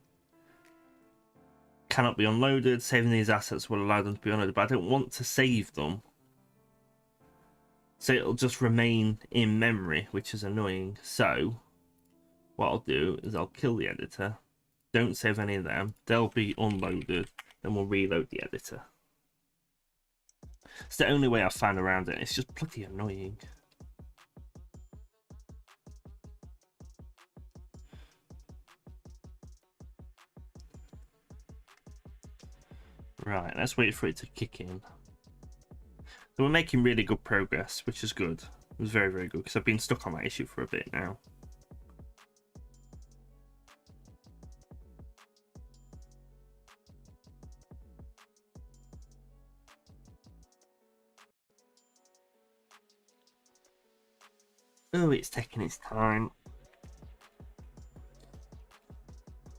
Cannot be unloaded. Saving these assets will allow them to be unloaded, but I don't want to save them. So it'll just remain in memory, which is annoying. So what I'll do is I'll kill the editor. Don't save any of them. They'll be unloaded. Then we'll reload the editor. It's the only way I've found around it. It's just bloody annoying. Right, let's wait for it to kick in. So we're making really good progress, which is good. It was very, very good, because I've been stuck on that issue for a bit now. Oh, it's taking its time.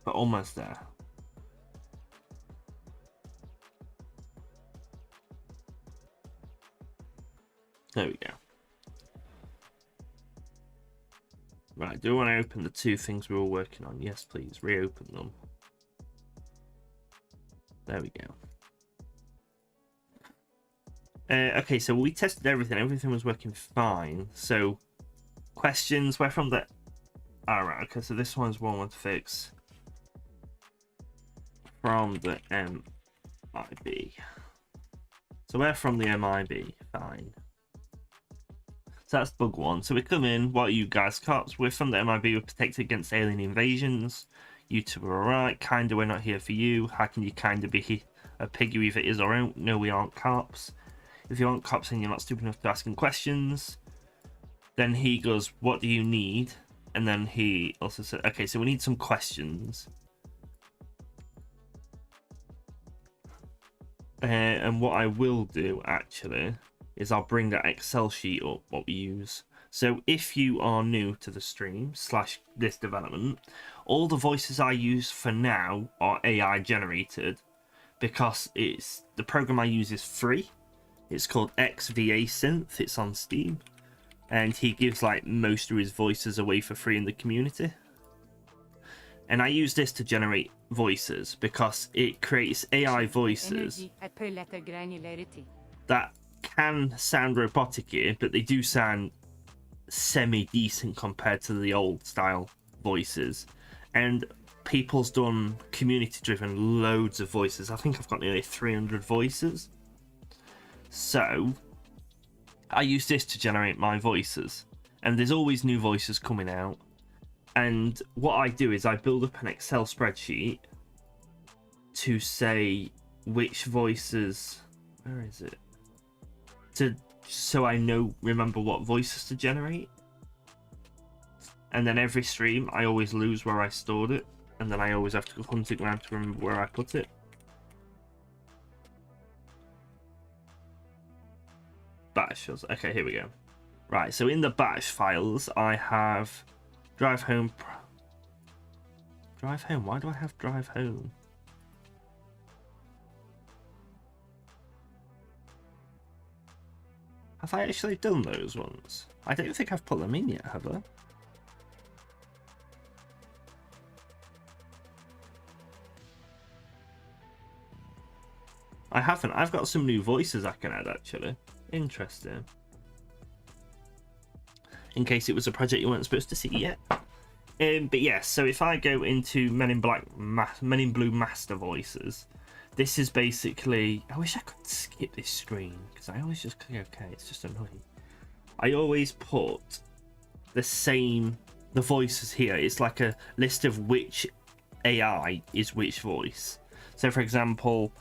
But almost there. There we go. Right, do I want to open the two things we were working on? Yes, please. Reopen them. There we go. Okay, so we tested everything. Everything was working fine. So, questions. We're from the... Alright, okay, so this one's one to fix. From the MIB. So we're from the MIB. Fine. So that's bug one. So we come in. What are you guys, cops? We're from the MIB. We're protected against alien invasions. You two are alright. Kinda, we're not here for you. How can you kinda be a pig? You either is or don't. No, we aren't cops. If you aren't cops and you're not stupid enough to ask him questions, then he goes, what do you need? And then he also said, okay, so we need some questions. And what I will do actually is I'll bring that Excel sheet up, what we use. So if you are new to the stream / this development, all the voices I use for now are AI generated because it's the program I use is free. It's called XVA Synth. It's on Steam, and he gives like most of his voices away for free in the community. And I use this to generate voices because it creates AI voices that can sound robotic-y, but they do sound semi-decent compared to the old style voices. And people's done community-driven loads of voices. I think I've got nearly 300 voices. So I use this to generate my voices, and there's always new voices coming out. And what I do is I build up an Excel spreadsheet to say which voices, where is it? So I remember what voices to generate. And then every stream I always lose where I stored it, and then I always have to go hunt it around to remember where I put it. Batch, okay, here we go. Right, so in the batch files I have drive home. Drive home, why do I have drive home? Have I actually done those ones? I don't think I've put them in yet, have I? I haven't. I've got some new voices I can add, actually. Interesting. In case it was a project you weren't supposed to see yet. But yes, so if I go into Men in Blue Master Voices, this is basically... I wish I could skip this screen, because I always just click OK, it's just annoying. I always put the voices here. It's like a list of which AI is which voice. So for example,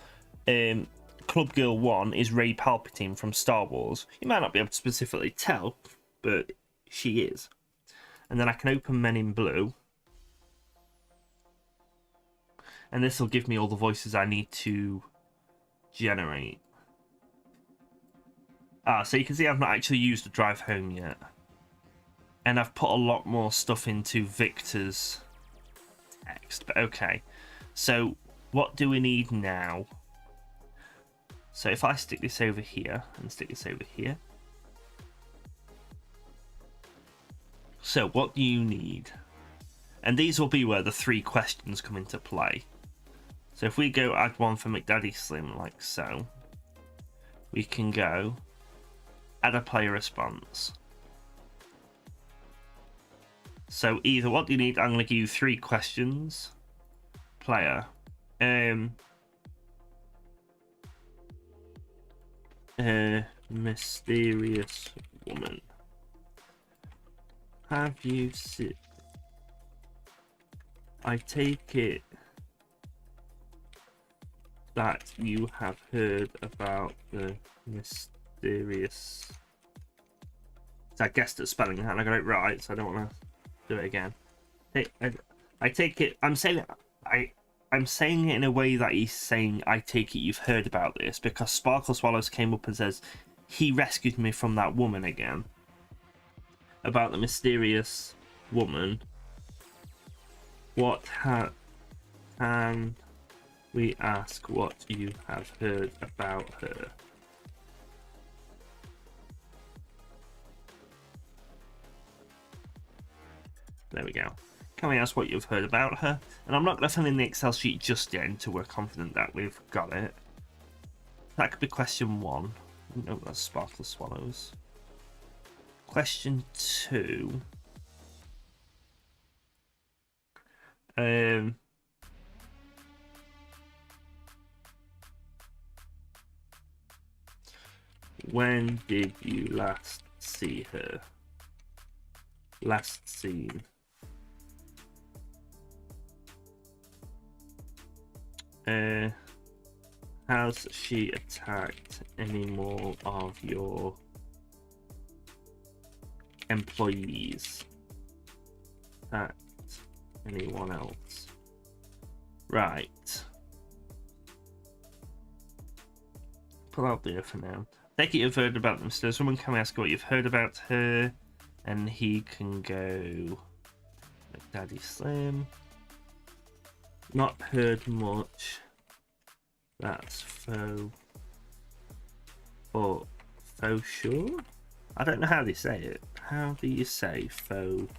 Club Girl 1 is Rey Palpatine from Star Wars. You might not be able to specifically tell, but she is. And then I can open Men in Blue, and this will give me all the voices I need to generate. So you can see I've not actually used the drive home yet, and I've put a lot more stuff into Victor's text. But okay, so what do we need now? So if I stick this over here and stick this over here. So what do you need? And these will be where the 3 questions come into play. So if we go add one for McDaddy Slim like so, we can go add a player response. So either what do you need? I'm going to give you 3 questions. Player. Mysterious woman. Have you seen? I take it that you have heard about the mysterious... So I guessed at spelling and I got it right, so I don't want to do it again. I take it... I'm saying it in a way that he's saying, I take it you've heard about this, because Sparkle Swallows came up and says, he rescued me from that woman again. About the mysterious woman. What can we ask what you have heard about her? There we go. Can we ask what you've heard about her? And I'm not going to fill in the Excel sheet just yet until we're confident that we've got it. That could be question 1. No, that's Sparkle Swallows. Question 2. When did you last see her? Last seen. Has she attacked any more of your employees? Attacked anyone else? Right. Pull out there for now. Take it you've heard about them. So someone can ask what you've heard about her, and he can go like Daddy Slim. Not heard much. That's faux. But faux sure? I don't know how they say it. How do you say faux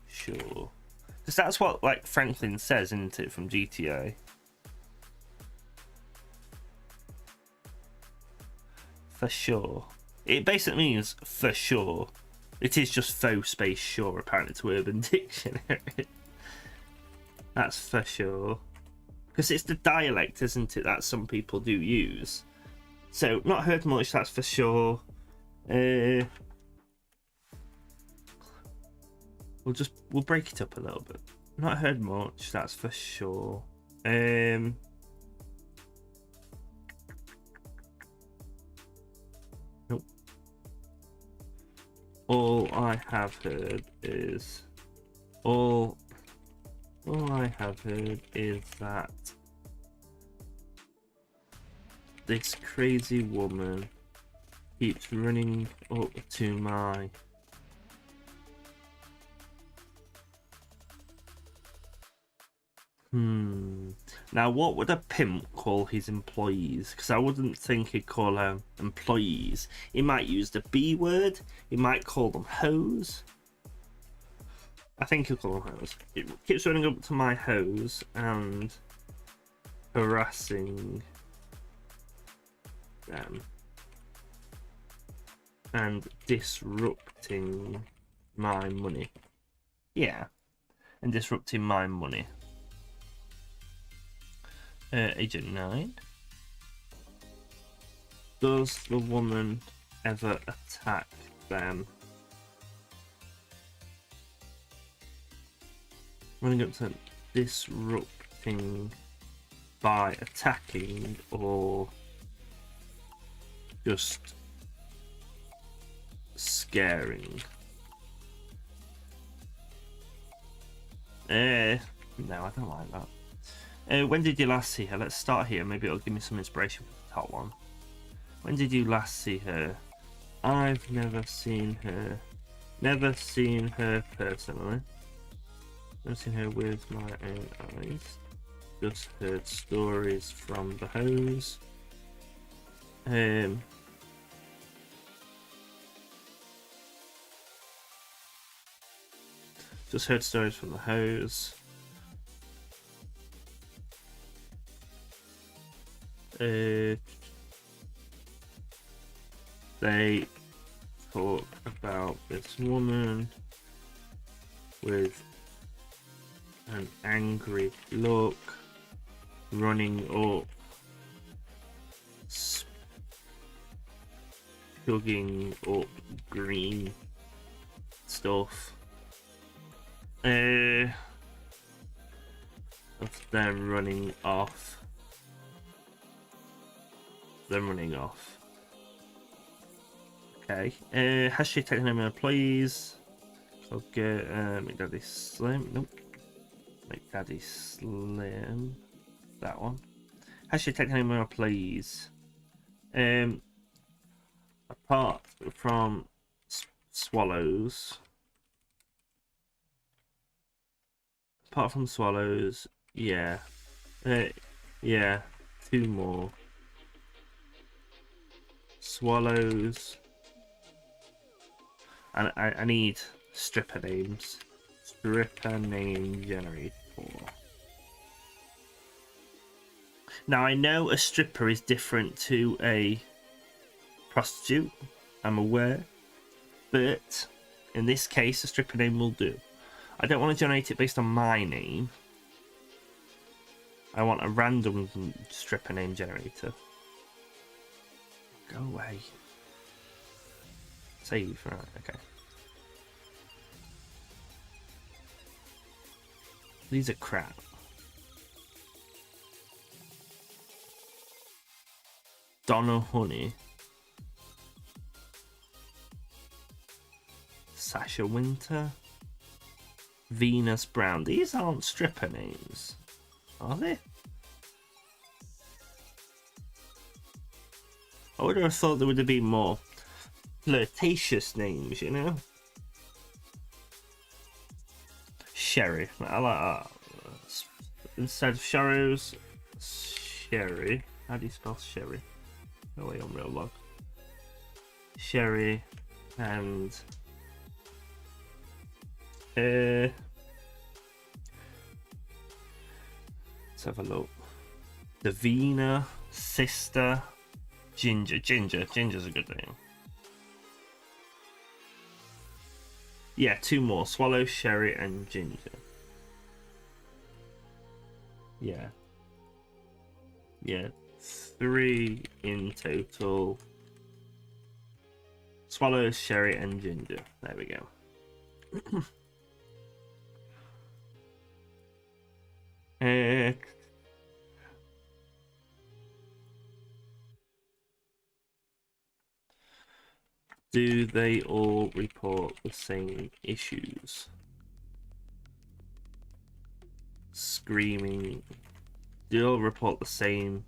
sure? Because that's what like Franklin says, isn't it, from GTA? For sure. It basically means for sure. It is just faux space sure, apparently, to Urban Dictionary. That's for sure. Because it's the dialect, isn't it, that some people do use. So, not heard much, that's for sure. We'll break it up a little bit. Not heard much, that's for sure. Nope. All I have heard is that this crazy woman keeps running up to my Now what would a pimp call his employees? Because I wouldn't think he'd call them employees. He might use the B word. He might call them hoes. I think he'll call them hoes. It keeps running up to my hoes and harassing them and disrupting my money. Yeah, and disrupting my money. Agent 9. Does the woman ever attack them? Running up to disrupting by attacking or just scaring? No, I don't like that. When did you last see her? Let's start here. Maybe it'll give me some inspiration for the top one. When did you last see her? I've never seen her. Never seen her personally. Never seen her with my own eyes. Just heard stories from the hose. Just heard stories from the hose. They talk about this woman with an angry look, running up, chugging up green stuff. Of them running off. them running off. Okay. Hashtag Technica employees. Okay. McDaddy Slim. Nope. McDaddy Slim. That one. Hashtag Technica employees. Apart from swallows. Apart from swallows, yeah. Yeah, 2 more. Swallows. And I need stripper names. Stripper name generator. Now I know a stripper is different to a prostitute, I'm aware, but in this case a stripper name will do. I don't want to generate it based on my name. I want a random stripper name generator. Go away. Save, right, okay. These are crap. Donna Honey. Sasha Winter. Venus Brown. These aren't stripper names, are they? I would have thought there would have been more flirtatious names, you know? Sherry. I like that. Instead of Sharrows, Sherry. How do you spell Sherry? No way on real log. Sherry and let's have a look. Davina, Sister, Ginger. Ginger's a good name. Yeah, 2 more. Swallow, Sherry, and Ginger. Yeah. Yeah. 3 in total. Swallow, Sherry, and Ginger. There we go. Do they all report the same issues? Screaming. Do they all report the same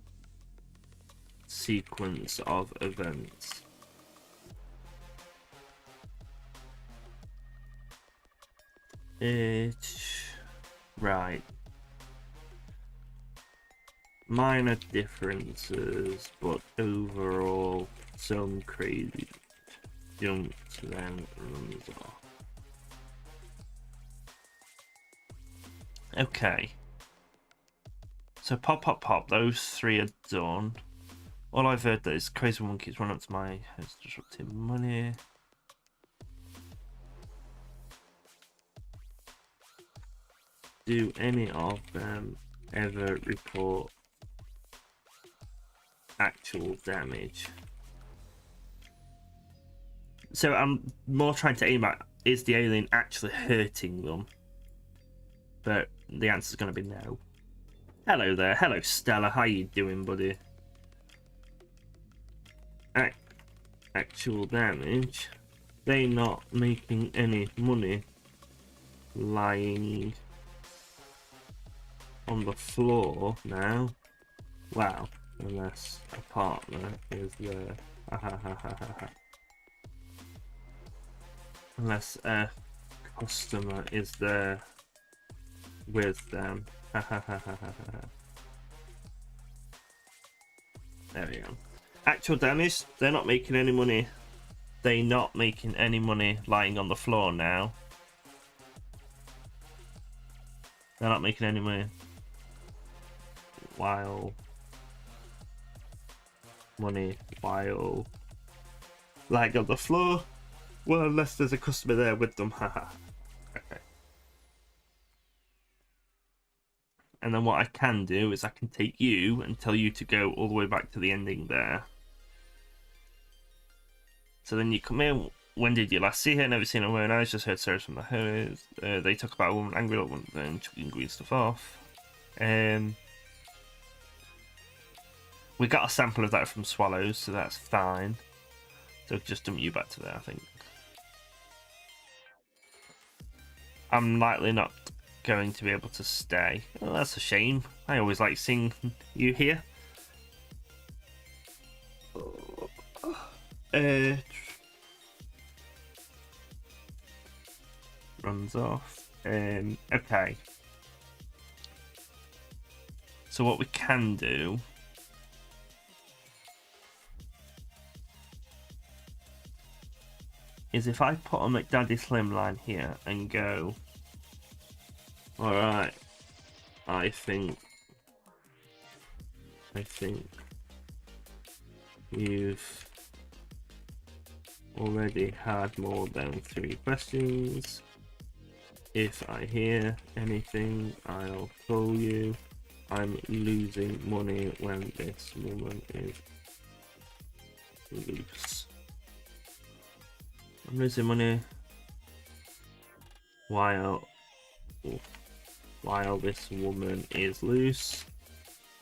sequence of events? Right. Minor differences, but overall some crazy jumps then runs off. Okay. So pop, those 3 are done. All I've heard that is crazy monkeys run up to my house disrupting money. Do any of them ever report actual damage? So I'm more trying to aim at, is the alien actually hurting them? But the answer's going to be no. Hello there. Hello, Stella. How you doing, buddy? Actual damage. They not making any money lying on the floor now. Wow. Unless a partner is there. Unless a customer is there with them. There we go. Actual damage, they're not making any money. They're not making any money lying on the floor now. They're not making any money while lying on the floor. Well, unless there's a customer there with them. Haha. Okay. And then what I can do is I can take you and tell you to go all the way back to the ending there. So then you come in. When did you last see her? Never seen her wearing eyes. Just heard stories from the host. They talk about a woman angry at one, then chucking green stuff off. We got a sample of that from Swallows, so that's fine. So just dump you back to there, I think. I'm likely not going to be able to stay. Oh, that's a shame. I always like seeing you here. Runs off. Okay. So what we can do is if I put a McDaddy Slimline here and go, alright, I think you've already had more than 3 questions. If I hear anything, I'll call you. I'm losing money when this woman is loose. I'm losing money while this woman is loose.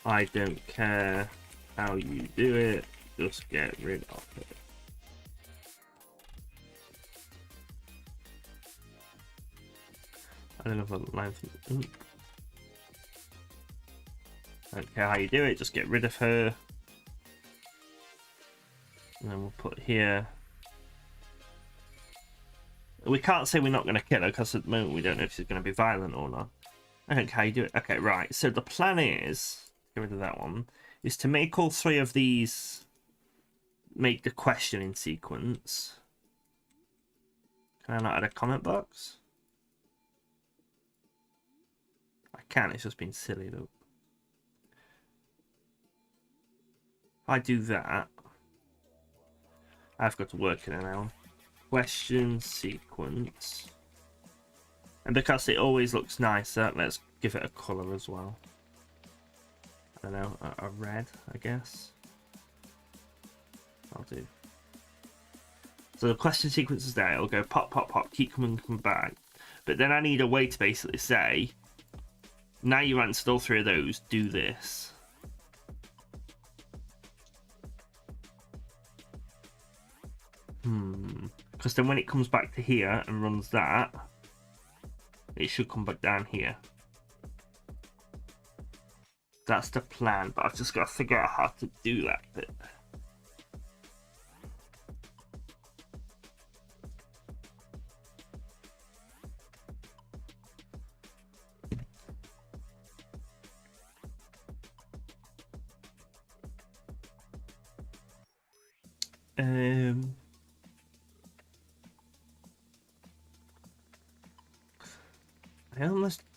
I don't care how you do it, just get rid of it. I don't know if I'm line from I don't care how you do it, just get rid of her. And then we'll put here. We can't say we're not going to kill her because at the moment we don't know if she's going to be violent or not. I don't care how you do it. Okay, right. So the plan is, get rid of that one, is to make all 3 of these, make the question in sequence. Can I not add a comment box? I can, it's just been silly though. If I do that, I've got to work in it now. Question sequence. And because it always looks nicer, let's give it a colour as well. I don't know, a red, I guess. I'll do. So the question sequence is there, it'll go pop, pop, pop, keep coming, come back. But then I need a way to basically say, now you answered all 3 of those, do this. Because then when it comes back to here and runs that, it should come back down here. That's the plan, but I've just got to figure out how to do that bit.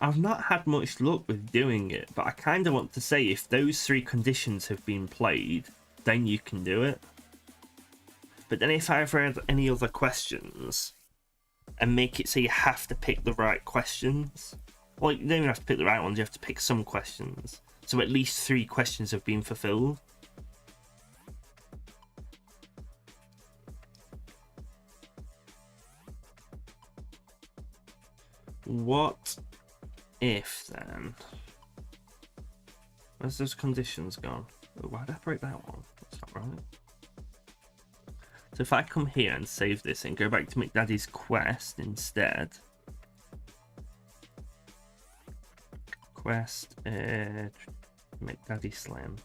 I've not had much luck with doing it, but I kind of want to say if those 3 conditions have been played, then you can do it. But then if I've read any other questions and make it so you have to pick the right questions, well, you don't even have to pick the right ones, you have to pick some questions. So at least 3 questions have been fulfilled. What if then? Where's those conditions gone? Oh, why did I break that one? That's not right. So if I come here and save this and go back to McDaddy's quest instead. Quest, McDaddy Slim.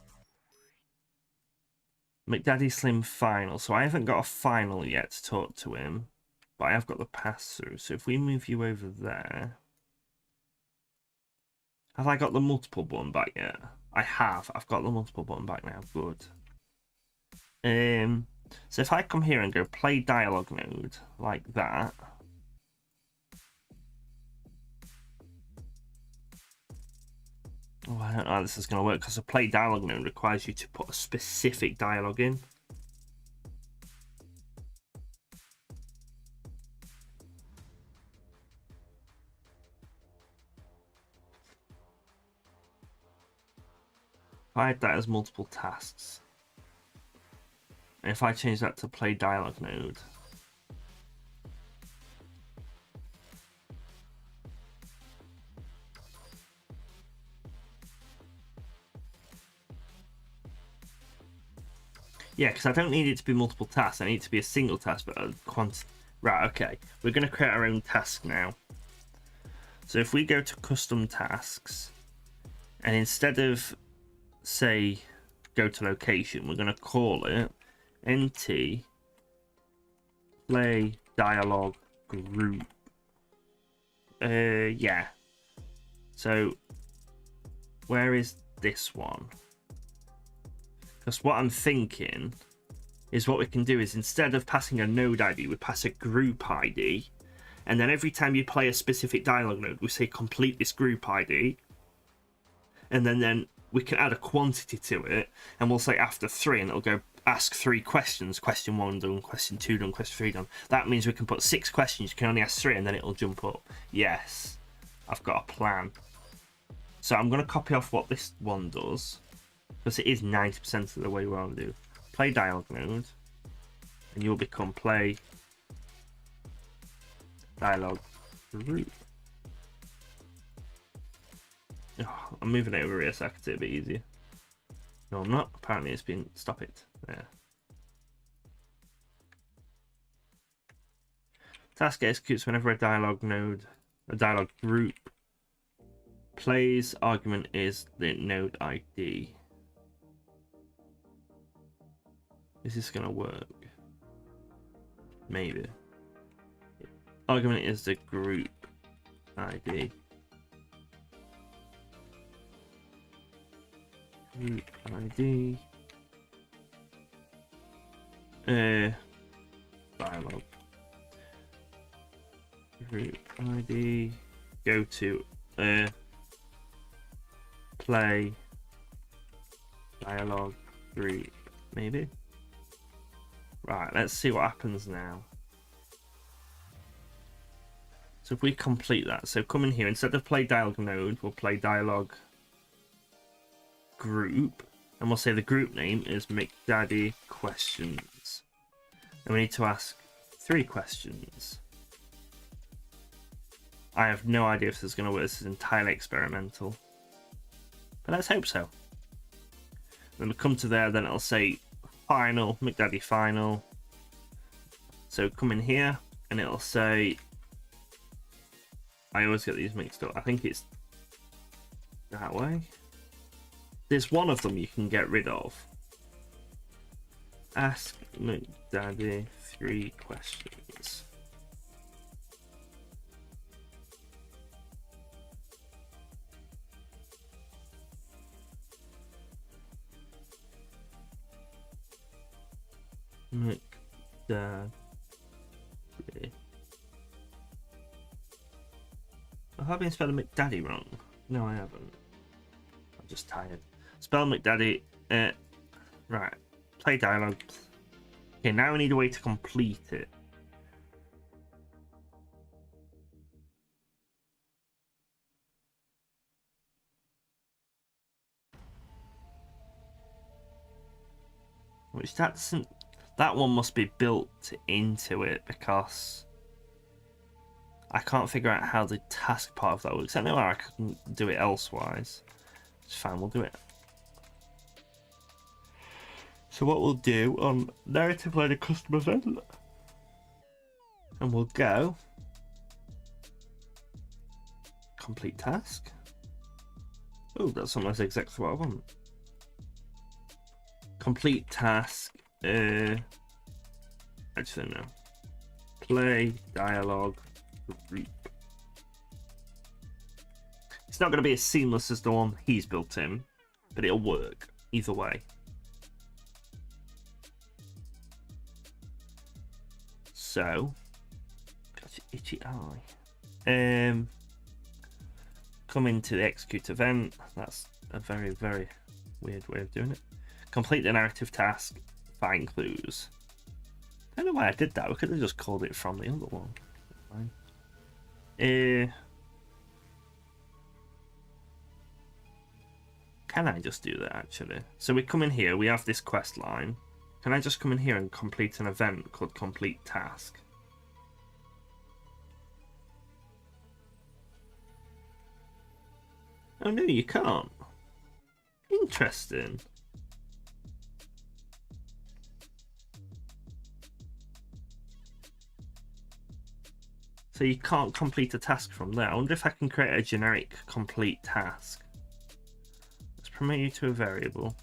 McDaddy Slim final. So I haven't got a final yet to talk to him. But I have got the pass-through, so if we move you over there... Have I got the multiple button back yet? I have. I've got the multiple button back now. Good. So if I come here and go play dialogue mode, like that... Oh, I don't know how this is going to work, because a play dialogue mode requires you to put a specific dialogue in. If I had that as multiple tasks, and if I change that to play dialogue mode, Yeah, because I don't need it to be multiple tasks. I need it to be a single task, but right, okay. We're going to create our own task now. So if we go to custom tasks, and instead of, say, go to location, we're going to call it NT play dialogue group. Yeah. So where is this one? Because what I'm thinking is what we can do is instead of passing a node ID, we pass a group ID. And then every time you play a specific dialogue node, we say complete this group ID. And then we can add a quantity to it. And we'll say after 3, and it'll go ask 3 questions. Question 1 done, question 2 done, question 3 done. That means we can put 6 questions. You can only ask 3, and then it'll jump up. Yes, I've got a plan. So I'm going to copy off what this one does, because it is 90% of the way we want to do. Play dialogue node, and you'll become play dialogue group. Oh, I'm moving it over here so I can see it a bit easier. No, I'm not. Apparently it's been... Stop it. There. Task executes whenever a dialogue group plays. Argument is the node ID. Is this going to work? Maybe. Argument is the group ID. Group ID. Dialogue. Group ID. Go to play dialogue group. Maybe. Right, let's see what happens now. So if we complete that, so come in here, instead of play dialogue node, we'll play dialogue group, and we'll say the group name is McDaddy questions. And we need to ask 3 questions. I have no idea if this is going to work. This is entirely experimental, but let's hope so. Then we come to there, then it'll say final, McDaddy final. So come in here, and it'll say, I always get these mixed up. I think it's that way. There's one of them you can get rid of. Ask McDaddy 3 questions. McDaddy. Have I been spelling McDaddy wrong? No, I haven't. I'm just tired. Spell McDaddy. Right. Play dialogue. Okay, now we need a way to complete it. Which that doesn't... That one must be built into it because I can't figure out how the task part of that works. I know I can do it elsewise. It's fine, we'll do it. So what we'll do on narrative loaded custom event, and we'll go complete task. Oh, that's almost exactly what I want. Complete task. Actually no. Play dialogue group. It's not going to be as seamless as the one he's built in, but it'll work either way. So, got your itchy eye. Come into the execute event. That's a very, very weird way of doing it. Complete the narrative task. Find clues. I don't know why I did that. We could have just called it from the other one. Fine. Can I just do that actually? So we come in here, we have this quest line. Can I just come in here and complete an event called complete task? Oh no, you can't. Interesting. So you can't complete a task from there. I wonder if I can create a generic complete task. Let's promote you to a variable.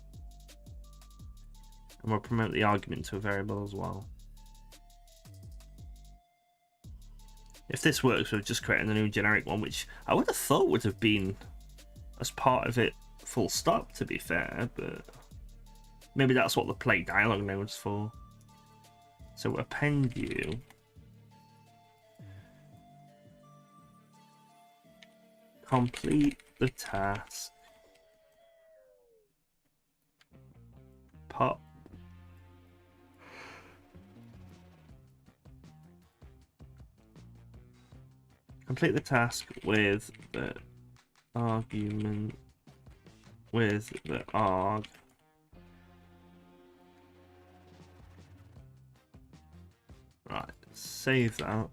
And we'll promote the argument to a variable as well. If this works, we've just created a new generic one, which I would have thought would have been as part of it full stop, to be fair, but maybe that's what the play dialogue node's for. So append you. Complete the task. Pop. Complete the task with the argument with the arg. Right, save that.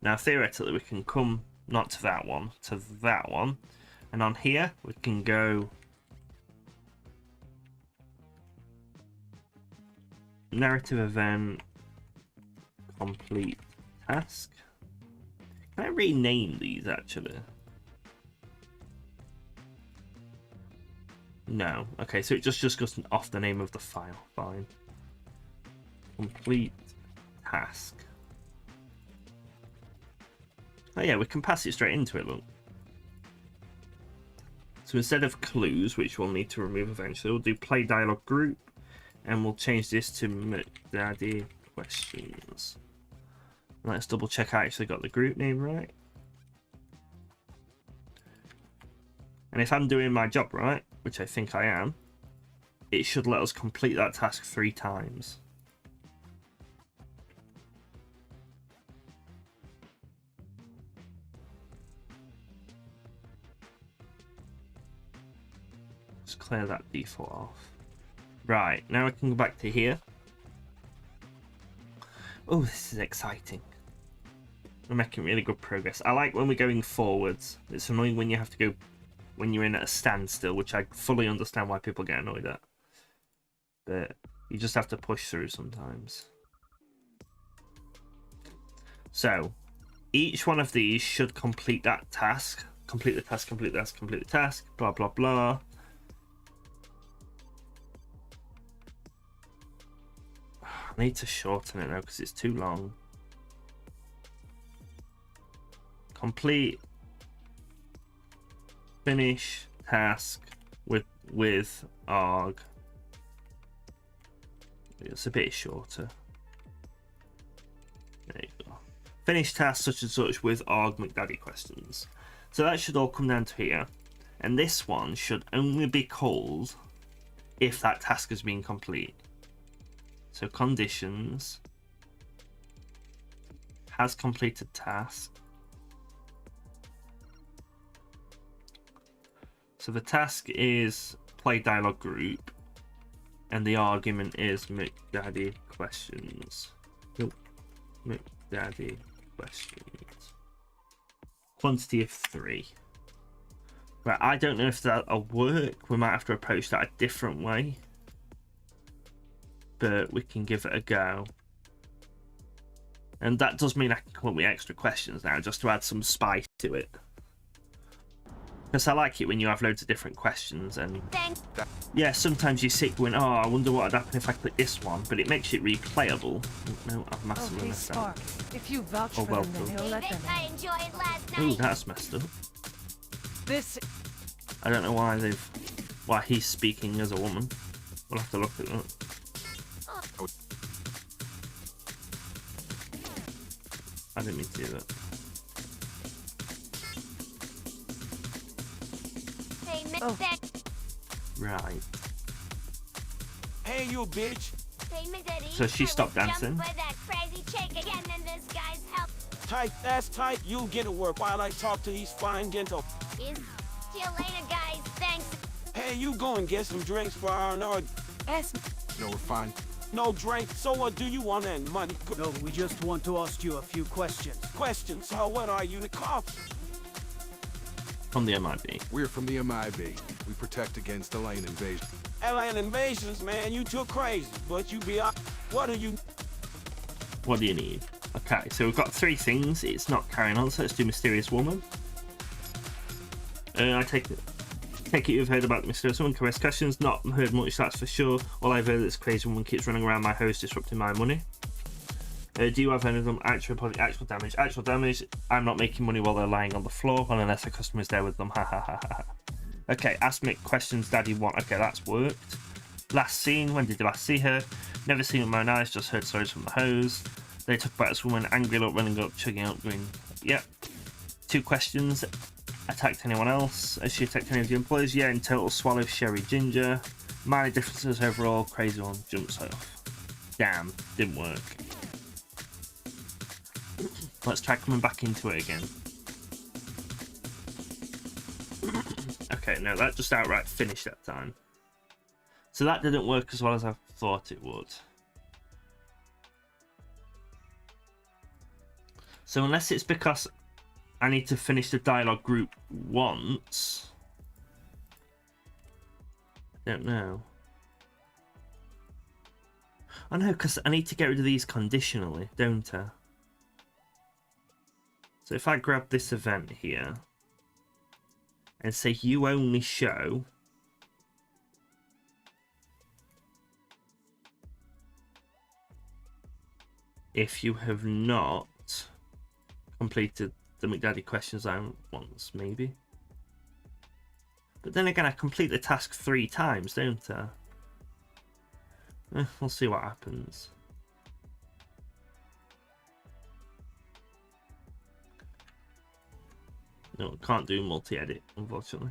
Now theoretically we can come not to that one, to that one, and on here we can go narrative event complete task. Can I rename these actually? No. Okay, so it just goes off the name of the file. Fine. Complete task. Oh yeah, we can pass it straight into it, look. So instead of clues, which we'll need to remove eventually, we'll do play dialogue group, and we'll change this to McDaddy questions. Let's double check I actually got the group name right. And if I'm doing my job right, which I think I am, it should let us complete that task 3 times. Just clear that default off. Right, now we can go back to here. Oh, this is exciting. We're making really good progress. I like when we're going forwards. It's annoying when you have to go when you're in at a standstill, which I fully understand why people get annoyed at. But you just have to push through sometimes. So, each one of these should complete that task. Complete the task, complete the task, complete the task, blah, blah, blah. I need to shorten it now because it's too long. Complete finish task with arg. It's a bit shorter. There you go. Finish task such and such with arg McDaddy questions. So that should all come down to here. And this one should only be called if that task has been complete. So conditions, has completed task. So the task is play dialogue group, and the argument is McDaddy questions. Nope. McDaddy questions. Quantity of 3. Right, I don't know if that'll work. We might have to approach that a different way. But we can give it a go. And that does mean I can come up with extra questions now, just to add some spice to it. Because I like it when you have loads of different questions, and yeah, sometimes you sit going, oh, I wonder what would happen if I click this one, but it makes it replayable. No, I've massively messed up. If you vouch for well them, then done. he'll let them I enjoyed last Ooh, night. that's messed up. This I don't know why he's speaking as a woman. We'll have to look at that. I didn't mean to do that. Hey, Oh. Right. Hey, you bitch. Hey, McDaddy. So she stopped I was dancing? jumped by that crazy chick again, and this guy's help Tight, that's tight. You get to work while I talk to these fine gentlemen. is. See you later, guys. Thanks. Hey, you go and get some drinks for our Nord. S. No, we're fine. No drink. So what do you want and money? No, we just want to ask you a few questions. Questions. So what are you, the cops? From the MIB. We're from the MIB. We protect against alien invasion. Alien invasions, man. You too crazy. But you be out. What are you? What do you need? Okay, so we've got 3 things. It's not carrying on, so let's do Mysterious Woman. I take it you've heard about the Mysterious Woman. Correct questions. Not heard much, that's for sure. All I've heard is this crazy woman keeps running around my house disrupting my money. Do you have any of them? Actual damage. Actual damage. I'm not making money while they're lying on the floor, unless a customer is there with them. Ha ha ha ha. Okay, ask me questions, Daddy want. Okay, that's worked. Last seen. When did you last see her? Never seen with my own eyes. Just heard stories from the hose. They talk about this woman angry look, running up, chugging up, green. Yep. 2 questions. Attacked anyone else? Has she attacked any of the employees? Yeah, in total. Swallow, Sherry, Ginger. Minor differences overall. Crazy one. Jumps off. Damn. Didn't work. Let's try coming back into it again. Okay, no, that just outright finished that time. So that didn't work as well as I thought it would. So unless it's because I need to finish the dialogue group once. I don't know. I know, because I need to get rid of these conditionally, don't I? So if I grab this event here and say you only show if you have not completed the McDaddy questions once, maybe. But then again, I complete the task 3 times, don't I? We'll see what happens. No, can't do multi-edit, unfortunately.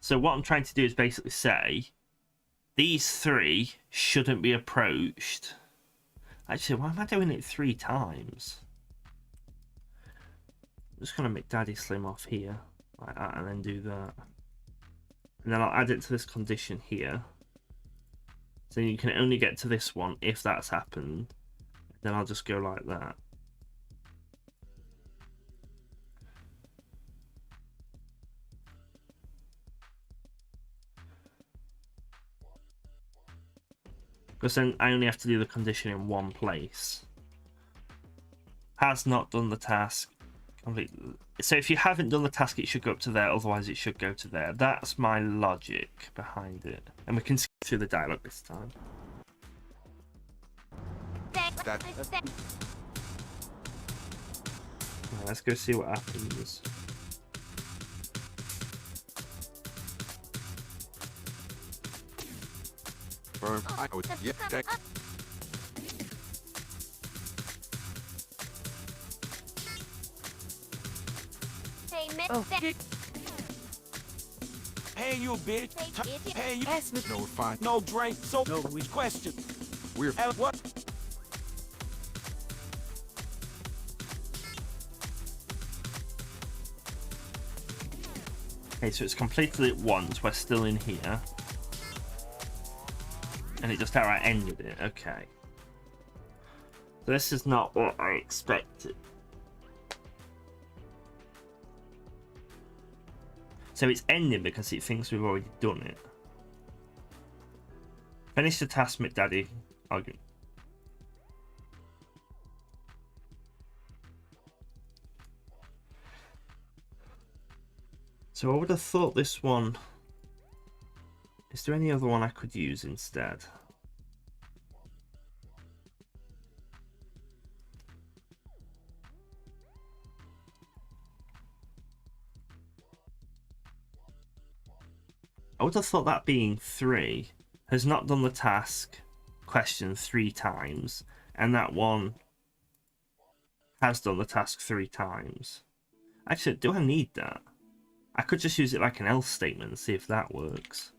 So what I'm trying to do is basically say these 3 shouldn't be approached. Actually, why am I doing it 3 times? I'm just going to make Daddy Slim off here like that and then do that. And then I'll add it to this condition here. So you can only get to this one if that's happened. Then I'll just go like that. Because then I only have to do the condition in one place. Has not done the task. Complete. So if you haven't done the task, it should go up to there. Otherwise, it should go to there. That's my logic behind it. And we can skip through the dialogue this time. That Right, let's go see what happens. I would, yeah, that, Hey, Miss Oh, Hey, you bitch. Hey, you. ask me. no, we're fine. No drink. So, No, we- question. We're What? Okay, so it's completed it once. We're still in here. And it just outright ended it. Okay. So this is not what I expected. So it's ending because it thinks we've already done it. Finish the task, McDaddy. Argument. So I would have thought this one... Is there any other one I could use instead? I would have thought that being 3 has not done the task question 3 times, and that one has done the task 3 times. Actually, do I need that? I could just use it like an else statement and see if that works.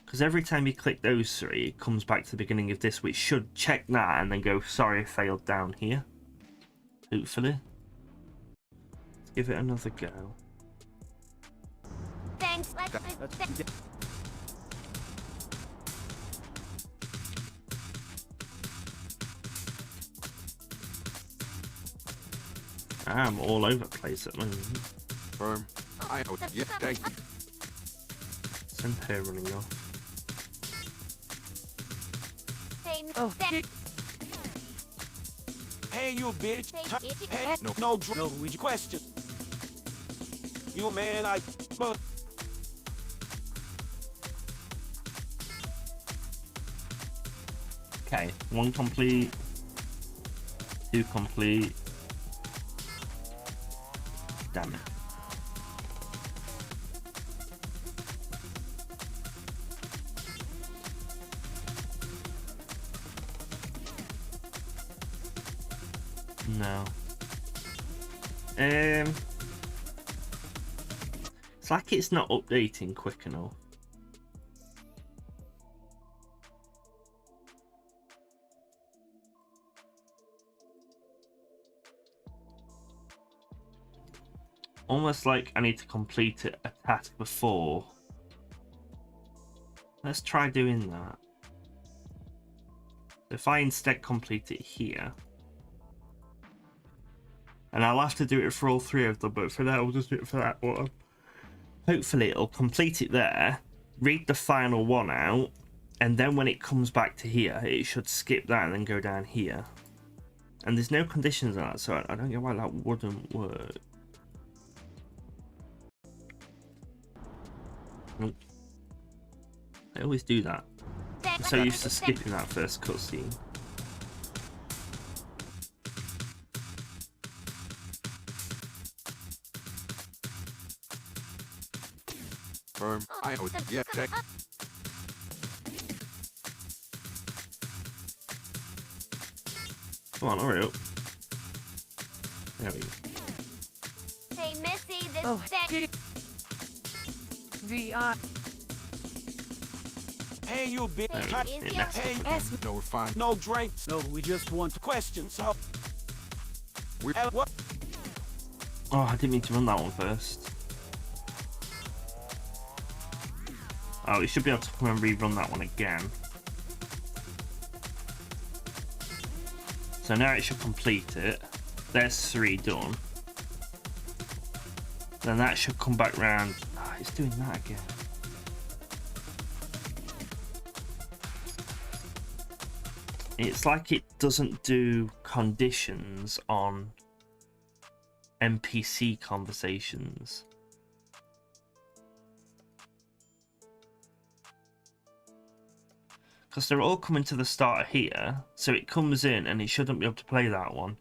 Because every time you click those 3, it comes back to the beginning of this, which should check that and then go, sorry, I failed down here. Hopefully. Let's give it another go. Thanks. That's I'm all over the place at the moment. Firm. I know. Yeah, thank you. Send her running off. Oh, Hey, you bitch. Hey, No. no, No, we question. You man, but Okay, 1 complete. 2 complete. Damn it. No. It's like it's not updating quick enough. Almost like I need to complete a task before. Let's try doing that. If I instead complete it here, and I'll have to do it for all 3 of them, but for now I'll just do it for that one. Hopefully it'll complete it there, read the final one out, and then when it comes back to here, it should skip that and then go down here. And there's no conditions on that, so I don't get why that wouldn't work. Nope. I always do that. I'm so used to skipping that first cutscene. Firm. I know. Yeah, thank you. Come on, hurry up. There we go. Hey, Missy, this oh, thing. VR. hey, you bitch. There we go. It messed Hey, up. S. No, we're fine. No drinks. No, we just want to... Questions. So, We're what? Oh, I didn't mean to run that one first. Oh, you should be able to come and rerun that one again. So now it should complete it. There's 3 done. Then that should come back round. Oh, it's doing that again. It's like it doesn't do conditions on NPC conversations. Because they're all coming to the start here, so it comes in and it shouldn't be able to play that one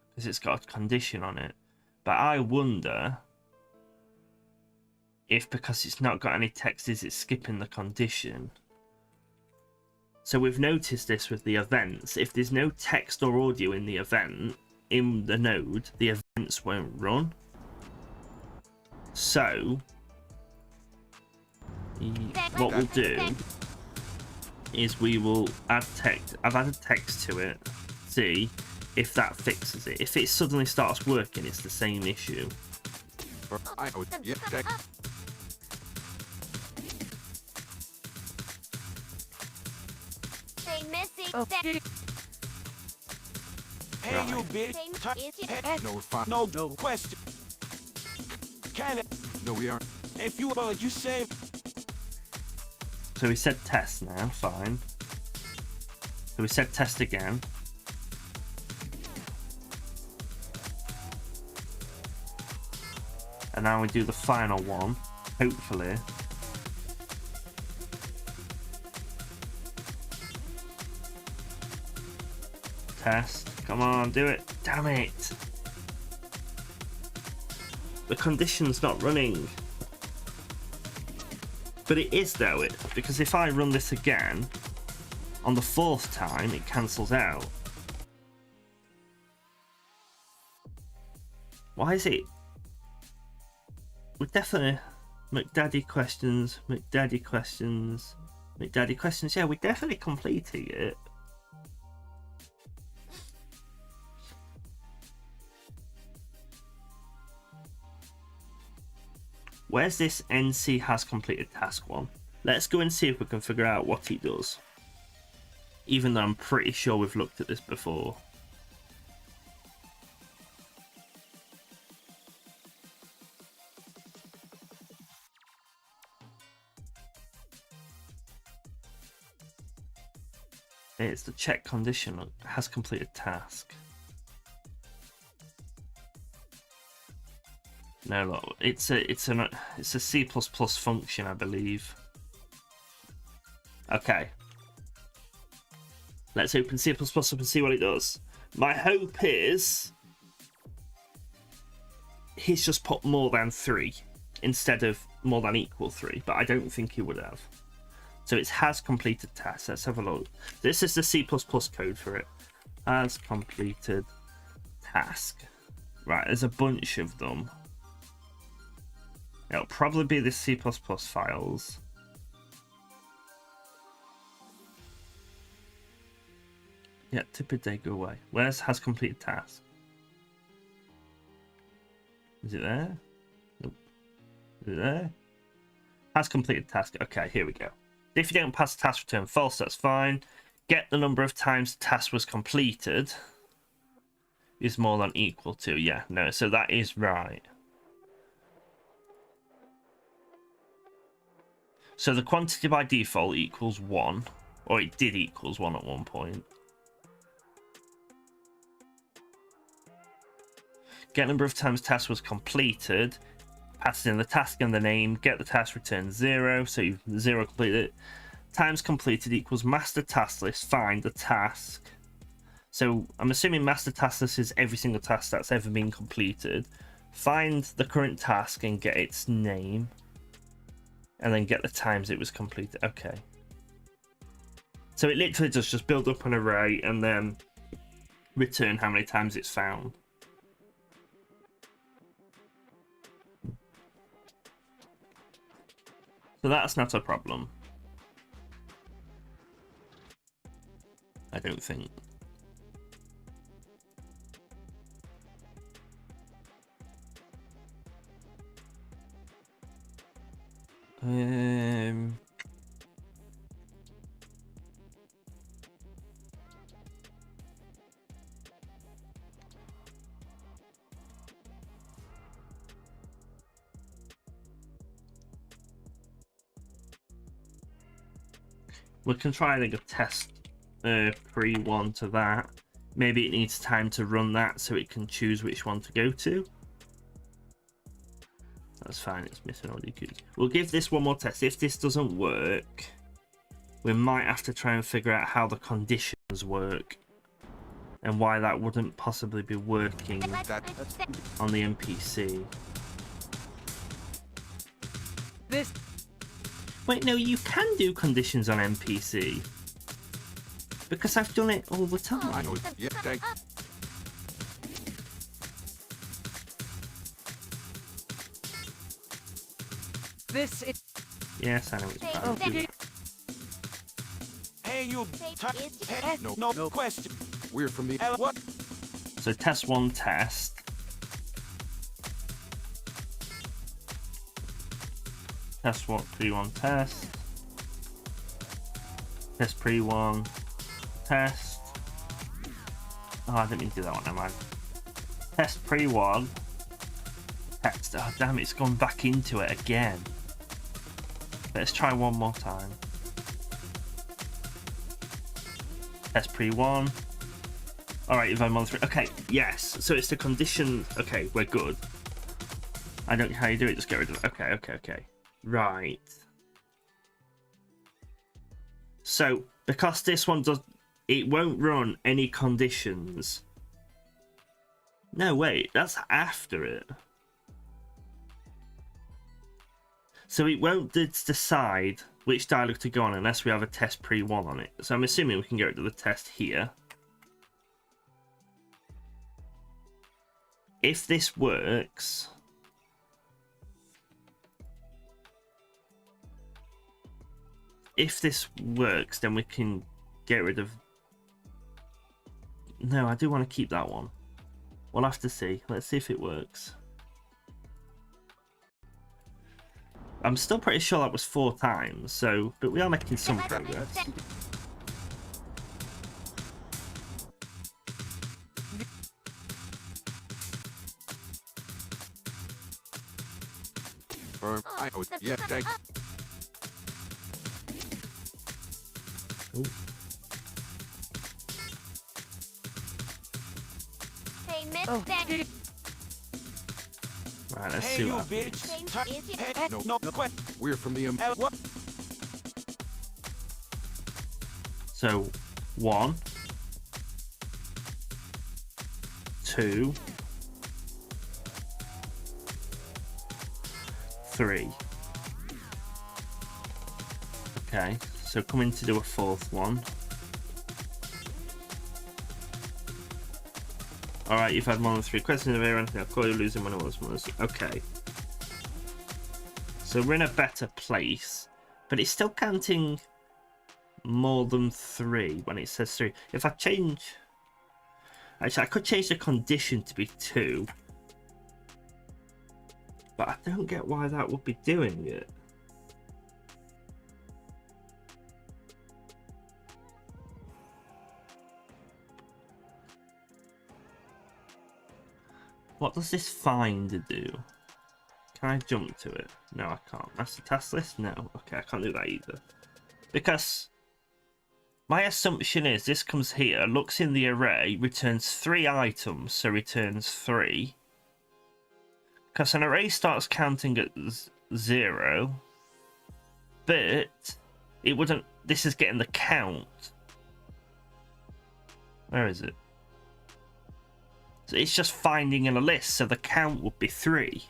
because it's got a condition on it. But I wonder if because it's not got any text, is it skipping the condition? So we've noticed this with the events. If there's no text or audio in the event, in the node, the events won't run. So what we'll do is we will add text. I've added text to it. See if that fixes it. If it suddenly starts working, it's the same issue. I know. Yeah, thank you. Hey, Missy, Oh, that. Hey, Right. you bitch. Hey, No, we're fine. No question. Can it? No, we aren't. If you you say So we said test now, fine. So we said test again. And now we do the final one, hopefully. Test, come on, do it. Damn it. The condition's not running. But it is though, because if I run this again, on the 4th time, it cancels out. Why is it? We're definitely McDaddy questions, McDaddy questions, McDaddy questions. Yeah, we're definitely completing it. Where's this NC has completed task 1? Let's go and see if we can figure out what he does. Even though I'm pretty sure we've looked at this before. It's the check condition has completed task. No, look, it's a C++ function, I believe. Okay. Let's open C++ up and see what it does. My hope is he's just put more than 3 instead of more than equal 3, but I don't think he would have. So it has completed task. Let's have a look. This is the C++ code for it. Has completed task. Right, there's a bunch of them. It'll probably be the C++ files. Yeah, tip day, go away. Where's has completed task? Is it there? Nope. Is it there? Has completed task. Okay, here we go. If you don't pass the task, return false. That's fine. Get the number of times the task was completed is more than equal to. Yeah, no, so that is right. So the quantity by default equals 1, or it did equals 1 at one point. Get number of times task was completed, pass in the task and the name, get the task, return 0, so you've 0 completed. Times completed equals master task list, find the task. So I'm assuming master task list is every single task that's ever been completed. Find the current task and get its name. And then get the times it was completed. Okay. So it literally does just build up an array and then return how many times it's found. So that's not a problem. I don't think. We can try like a test pre-one to that. Maybe it needs time to run that so it can choose which one to go to. That's fine, it's missing all the keys. We'll give this one more test. If this doesn't work, we might have to try and figure out how the conditions work and why that wouldn't possibly be working on the NPC. This. Wait, no, you can do conditions on NPC. Because I've done it all the time. I know. Yeah, thank you. This is. Yes, I know it's bad. Okay. Hey, you. Hey, No. no question. We're from the. What? So test 1 test. Test 1 pre-1 test. Test pre-1 test. Oh, I didn't mean to do that one, never mind. Test pre-1 test. Oh damn it, it's gone back into it again. Let's try one more time. Test pre-1. Alright, if I'm on 3. Okay, yes. So it's the condition. Okay, we're good. I don't know how you do it, just get rid of it. Okay. Right. So, because this one does, it won't run any conditions. No, wait, that's after it. So it won't decide which dialog to go on unless we have a test pre-1 on it. So I'm assuming we can get rid of the test here. If this works, then we can get rid of. No, I do want to keep that one. We'll have to see. Let's see if it works. I'm still pretty sure that was 4 times, so, but we are making some progress. I know. Yeah, thank you. I missed Oh, that. Right, let's Hey, see you what happens. bitch. Is it? Hey, no question. We're from the What? So 1, 2, 3. Okay, so coming to do a 4th one. Alright, you've had more than 3 questions of anything. I'll call you losing when it was. Okay. So we're in a better place, but it's still counting more than 3 when it says 3. If I change... Actually, I could change the condition to be 2. But I don't get why that would be doing it. What does this find do? Can I jump to it? No, I can't. Master task list? No. Okay, I can't do that either. Because my assumption is this comes here, looks in the array, returns 3 items, so returns 3. Because an array starts counting at 0, but it wouldn't... This is getting the count. Where is it? So it's just finding in a list, so the count would be 3.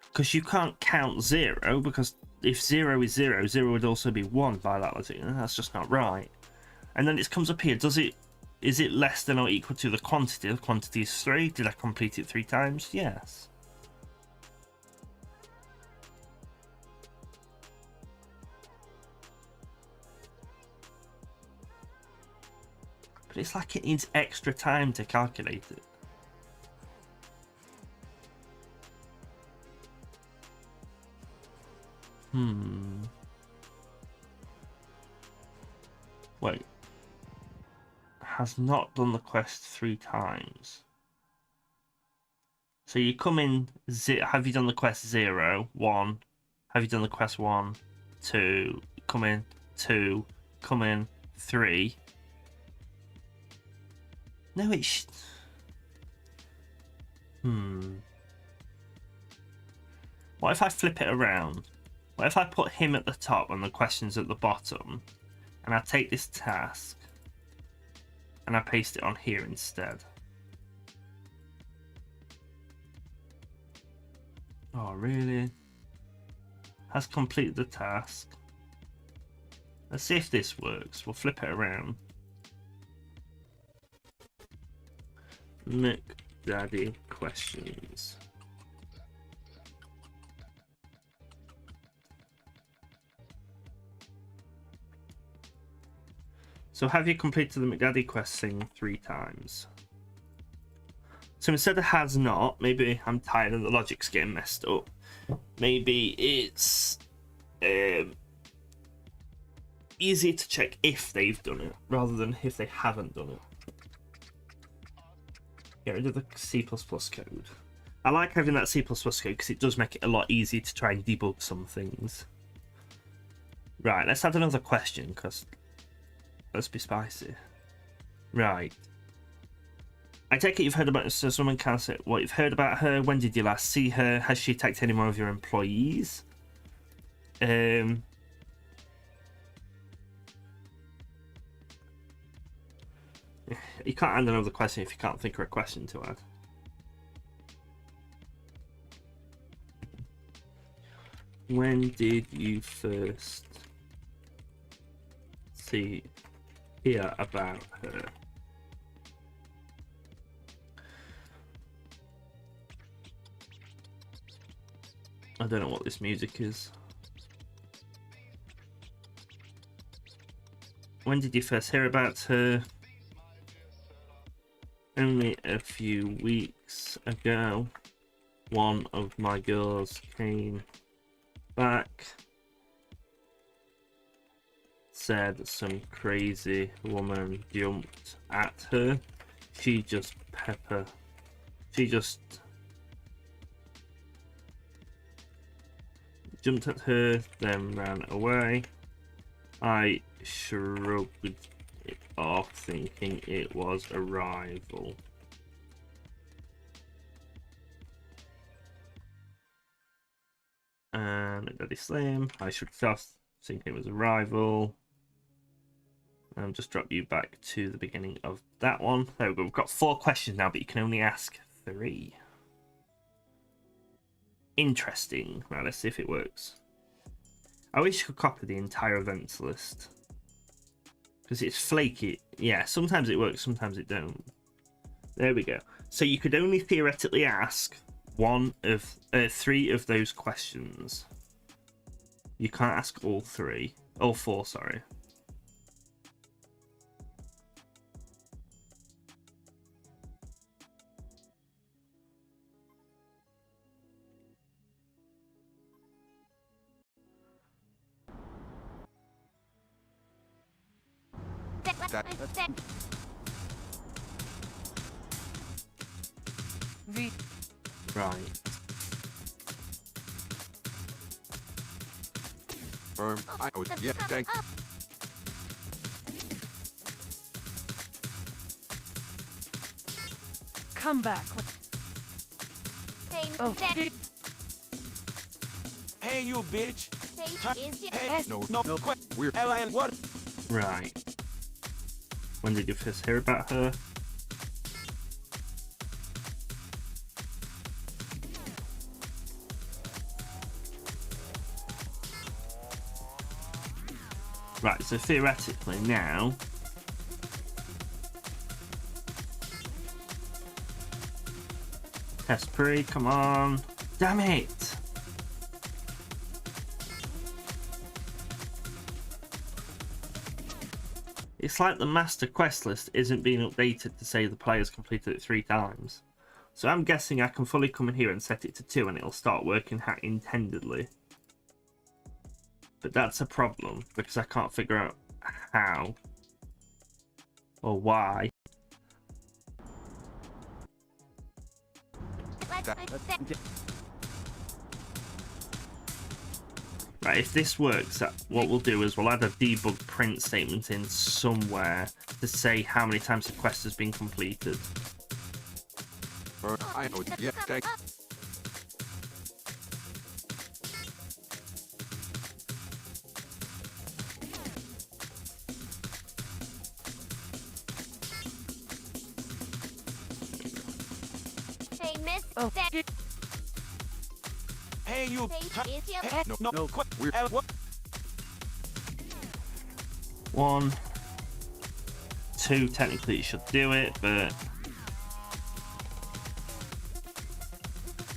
Because you can't count 0, because if 0 is 0, 0 would also be 1 by that logic. That's just not right. And then it comes up here, is it less than or equal to the quantity? The quantity is 3. Did I complete it 3 times? Yes. But it's like it needs extra time to calculate it. Wait. Has not done the quest 3 times. So you come in, have you done the quest 0, 1? Have you done the quest 1, 2? Come in, 2. Come in, 3. No, it's... What if I flip it around? What if I put him at the top and the questions at the bottom? And I take this task and I paste it on here instead. Oh, really? Has completed the task. Let's see if this works. We'll flip it around. McDaddy questions. So have you completed the McDaddy quest thing 3 times? So instead of has not, maybe I'm tired of the logic's getting messed up. Maybe it's easier to check if they've done it rather than if they haven't done it. Get rid of the C++ code. I like having that C++ code because it does make it a lot easier to try and debug some things. Right, let's add another question because let's be spicy. Right. I take it you've heard about... So someone can say, what you've heard about her. When did you last see her? Has she attacked any more of your employees? You can't add another question if you can't think of a question to add. When did you first hear about her? I don't know what this music is. When did you first hear about her? Only a few weeks ago. One of my girls came back, said some crazy woman jumped at her. She just jumped at her, then ran away. I shrugged it off thinking it was a rival. And Daddy Slim, I should just think it was a rival. And just drop you back to the beginning of that one. There we go. We've got 4 questions now, but you can only ask 3. Interesting. Now let's see if it works. I wish you could copy the entire events list, because it's flaky. Yeah, sometimes it works, sometimes it don't. There we go. So you could only theoretically ask 3 of those questions. You can't ask all 3. All 4, sorry. Right. I would, yeah, thank Come back. Oh. Hey, you bitch. Hey, no, we're and what? Right. When did you first hear about her? Right, so theoretically now, test pre, come on, damn it! It's like the master quest list isn't being updated to say the player's completed it 3 times. So I'm guessing I can fully come in here and set it to 2 and it'll start working how intendedly. But that's a problem, because I can't figure out how or why. Right, if this works, what we'll do is we'll add a debug print statement in somewhere to say how many times the quest has been completed. I would, yeah, thank Hey, miss. Oh. Hey, you. Hey, No, we're what? 1, 2, technically it should do it, but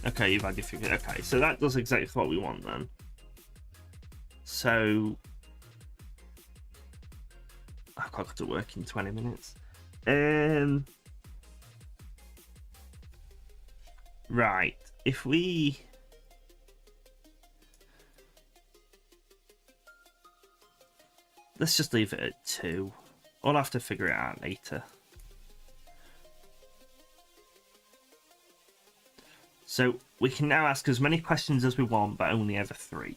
okay, you've had your figure. Okay, so that does exactly what we want then. So I've got to work in 20 minutes. Right, if we let's just leave it at 2. I'll have to figure it out later. So we can now ask as many questions as we want, but only ever 3.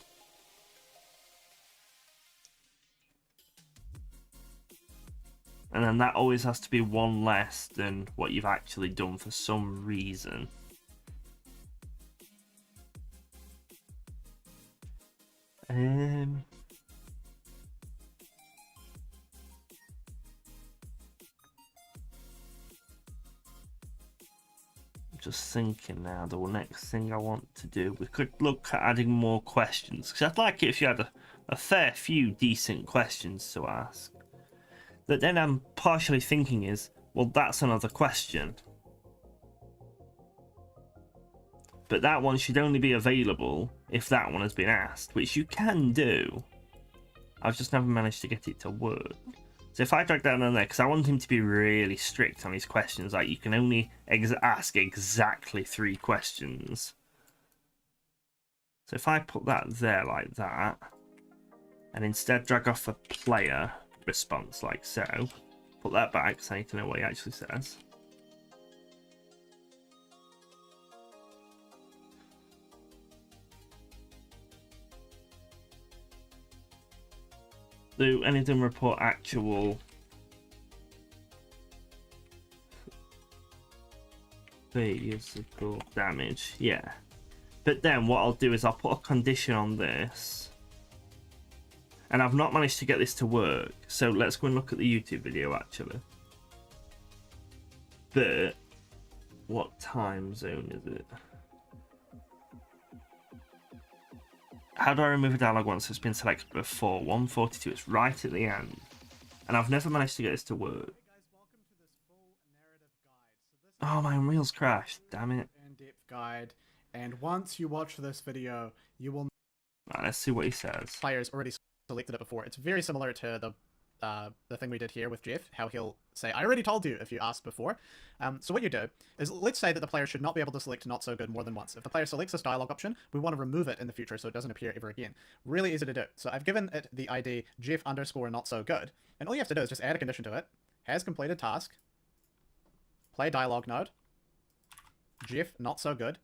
And then that always has to be 1 less than what you've actually done for some reason. Just thinking now, the next thing I want to do, we could look at adding more questions, because I'd like it if you had a fair few decent questions to ask. But then I'm partially thinking is, well, that's another question. But that one should only be available if that one has been asked, which you can do. I've just never managed to get it to work. So if I drag that down there, because I want him to be really strict on his questions, like you can only ask exactly 3 questions. So if I put that there like that, and instead drag off a player response like so, put that back so I need to know what he actually says. Do any of them report actual physical damage. Yeah. But then what I'll do is I'll put a condition on this. And I've not managed to get this to work. So let's go and look at the YouTube video actually. But what time zone is it? How do I remove a dialogue once it's been selected before? 142. It's right at the end. And I've never managed to get this to work. Oh, my Unreal's crashed. Damn it. In-depth guide, and once you watch this video, you will. Right, let's see what he says. Players already selected it before. It's very similar to the thing we did here with Jeff, how he'll say, "I already told you" if you asked before. So what you do is, let's say that the player should not be able to select not so good more than once. If the player selects this dialogue option, we want to remove it in the future so it doesn't appear ever again. Really easy to do. So I've given it the ID Jeff_not-so-good, and all you have to do is just add a condition to it. Has completed task. Play dialogue node. Jeff not so good.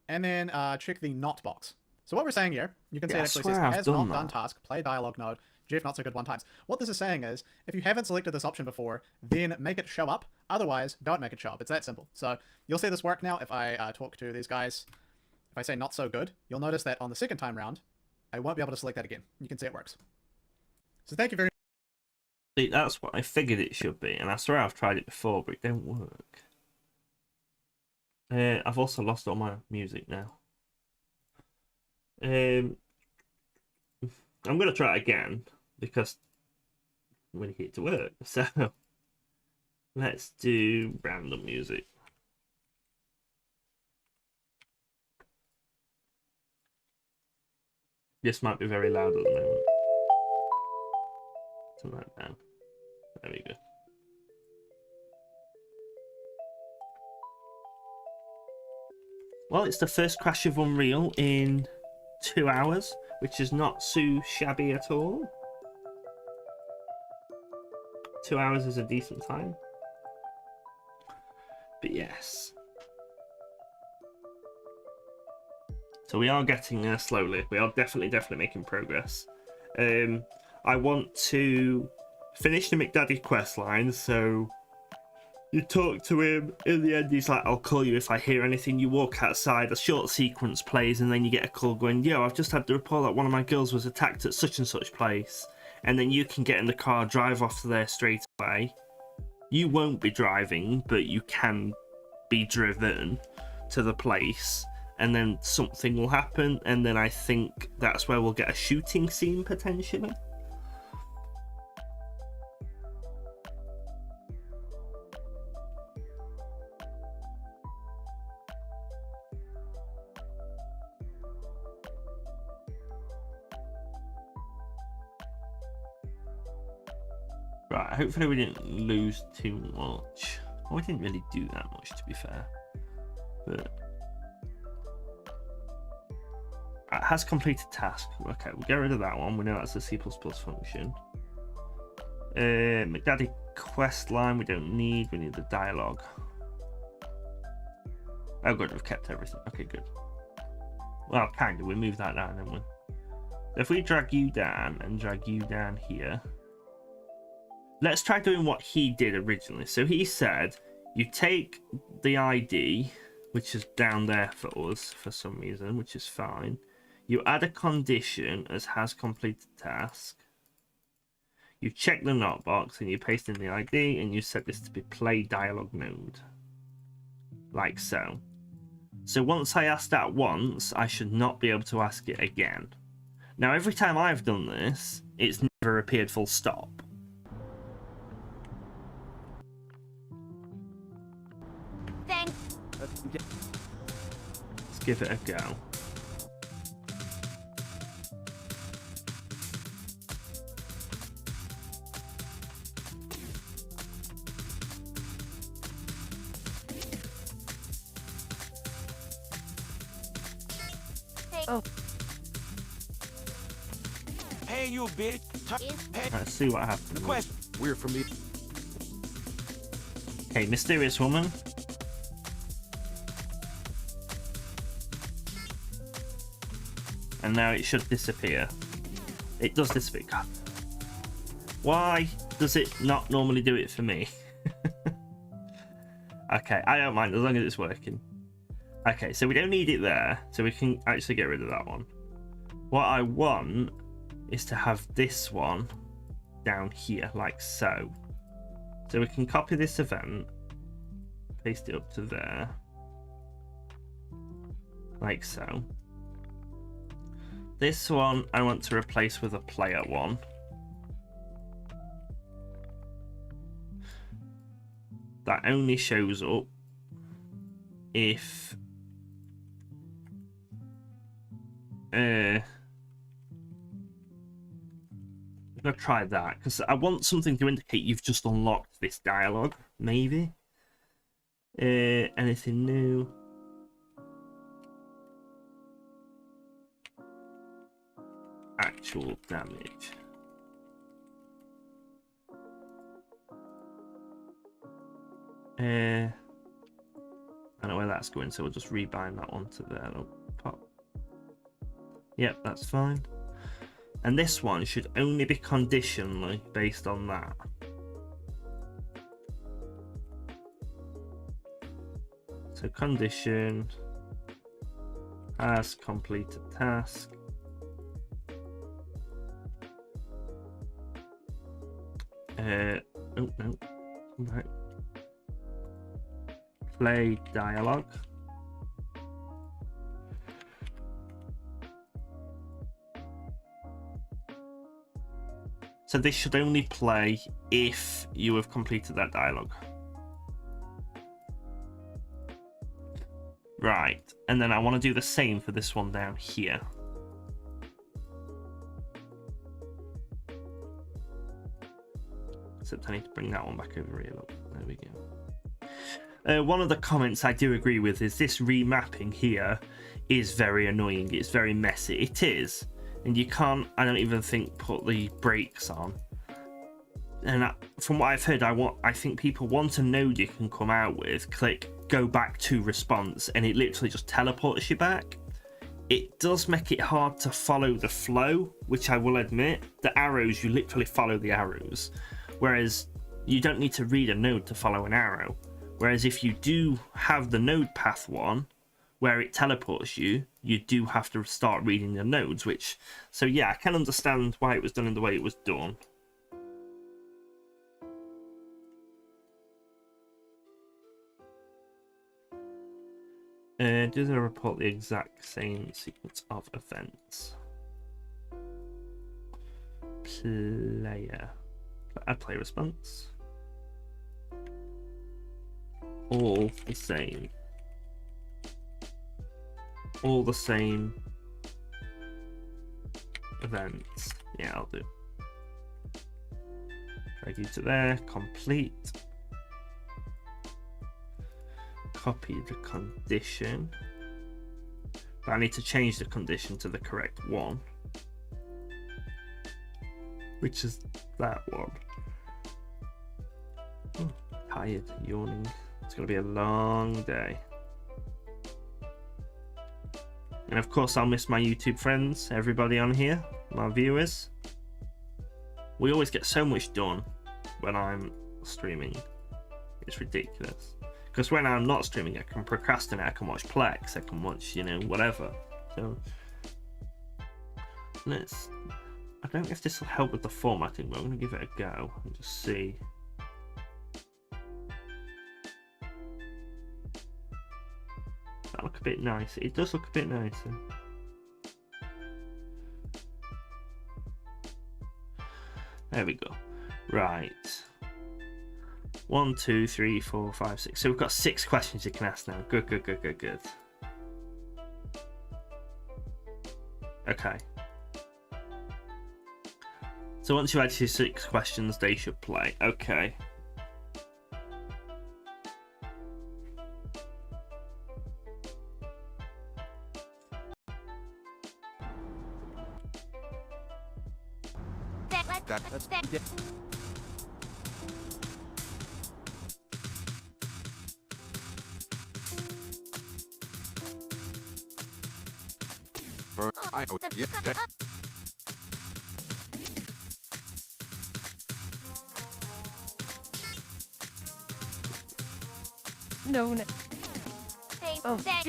And then check the not box. So what we're saying here, you can see it actually says has not done task, play dialogue node, Jeff not so good 1 time. What this is saying is, if you haven't selected this option before, then make it show up. Otherwise, don't make it show up. It's that simple. So you'll see this work now if I talk to these guys. If I say not so good, you'll notice that on the second time round, I won't be able to select that again. You can see it works. So thank you very much. See, that's what I figured it should be, and I swear I've tried it before, but it don't work. I've also lost all my music now. I'm going to try it again, because we need it to work. So, let's do random music. This might be very loud at the moment. Turn that down. There we go. Well, it's the first crash of Unreal in 2 hours, which is not too shabby at all. 2 hours is a decent time. But yes. So we are getting there slowly. We are definitely making progress. I want to finish the McDaddy quest line, so you talk to him, in the end he's like, "I'll call you if I hear anything." You walk outside, a short sequence plays, and then you get a call going, "Yo, I've just had the report that one of my girls was attacked at such and such place." And then you can get in the car, drive off there straight away. You won't be driving, but you can be driven to the place, and then something will happen, and then I think that's where we'll get a shooting scene potentially. Right, hopefully we didn't lose too much. Well, we didn't really do that much, to be fair. But it has completed task. Okay, we'll get rid of that one. We know that's a C++ function. McDaddy quest line we don't need. We need the dialogue. Oh, good, we've kept everything. Okay, good. Well, kind of. We moved that down, didn't we? If we drag you down and drag you down here. Let's try doing what he did originally. So he said, you take the ID, which is down there for us for some reason, which is fine. You add a condition as has completed task. You check the not box and you paste in the ID and you set this to be play dialogue node. Like so. So once I ask that once, I should not be able to ask it again. Now every time I've done this, it's never appeared full stop. Let's give it a go. Oh. Hey, you bitch. Hey. Let's see what happens. The question. Weird for me. Okay, mysterious woman. And now it should disappear. It does disappear. God. Why does it not normally do it for me? Okay, I don't mind as long as it's working. Okay, so we don't need it there, so we can actually get rid of that one. What I want is to have this one down here, like so. So we can copy this event, paste it up to there, like so. This one I want to replace with a player one. That only shows up if I'm gonna try that because I want something to indicate you've just unlocked this dialogue. Maybe. Anything new? Actual damage. I don't know where that's going, so we'll just rebind that onto there. Pop. Yep, that's fine. And this one should only be conditionally based on that. So condition has completed task. Oh no, come back. Play dialogue. So this should only play if you have completed that dialogue. Right, and then I want to do the same for this one down here. Except I need to bring that one back over here. Look, there we go. One of the comments I do agree with is this remapping here is very annoying. It's very messy. It is. And you can't, I don't even think, put the brakes on. And from what I've heard, I think people want a node you can come out with, click go back to response, and it literally just teleports you back. It does make it hard to follow the flow, which I will admit. The arrows, you literally follow the arrows. Whereas you don't need to read a node to follow an arrow. Whereas if you do have the node path one, where it teleports you, you do have to start reading the nodes, which... So yeah, I can understand why it was done in the way it was done. Does it report the exact same sequence of events? Player. Add play response. All the same. All the same events. Yeah, I'll do. Drag you to there. Complete. Copy the condition. But I need to change the condition to the correct one. Which is that one. Tired, yawning. It's going to be a long day. And of course I'll miss my YouTube friends, everybody on here, my viewers. We always get so much done when I'm streaming. It's ridiculous. Because when I'm not streaming, I can procrastinate, I can watch Plex, I can watch, you know, whatever. So, let's... I don't know if this will help with the formatting, but I'm going to give it a go and just see. That look a bit nice. It does look a bit nicer. There we go. Right. 1, 2, 3, 4, 5, 6. So we've got 6 questions you can ask now. Good, good, good, good, good. Okay. So once you've had your 6 questions, they should play. Okay. known. Hey, Oh, that-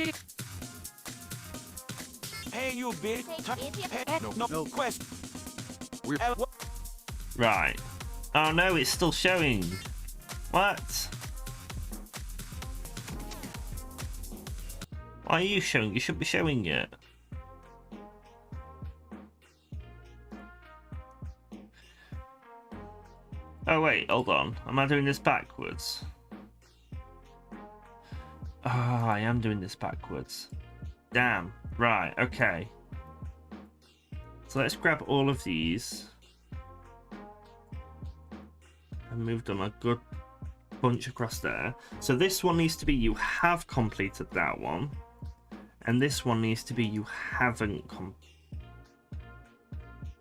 Hey, you bitch. Hey, No. no question. We're Right. Oh no, it's still showing. What? Why are you showing? You should be showing it. Oh wait, hold on. Am I doing this backwards? Oh, I am doing this backwards. Damn. Right, okay. So let's grab all of these. And move them a good bunch across there. So this one needs to be you have completed that one. And this one needs to be you haven't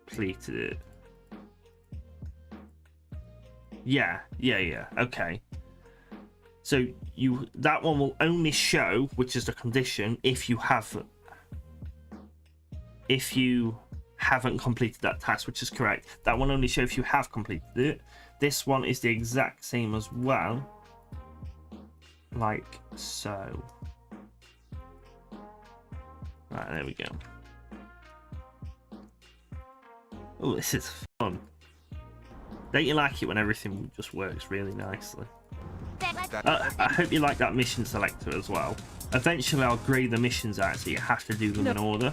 completed it. Yeah, okay. So that one will only show, which is the condition, if you haven't completed that task, which is correct. That one only show if you have completed it. This one is the exact same as well, like so. Right, there we go. Oh, this is fun. Don't you like it when everything just works really nicely? I hope you like that mission selector as well. Eventually I'll grade the missions out so you have to do them in order.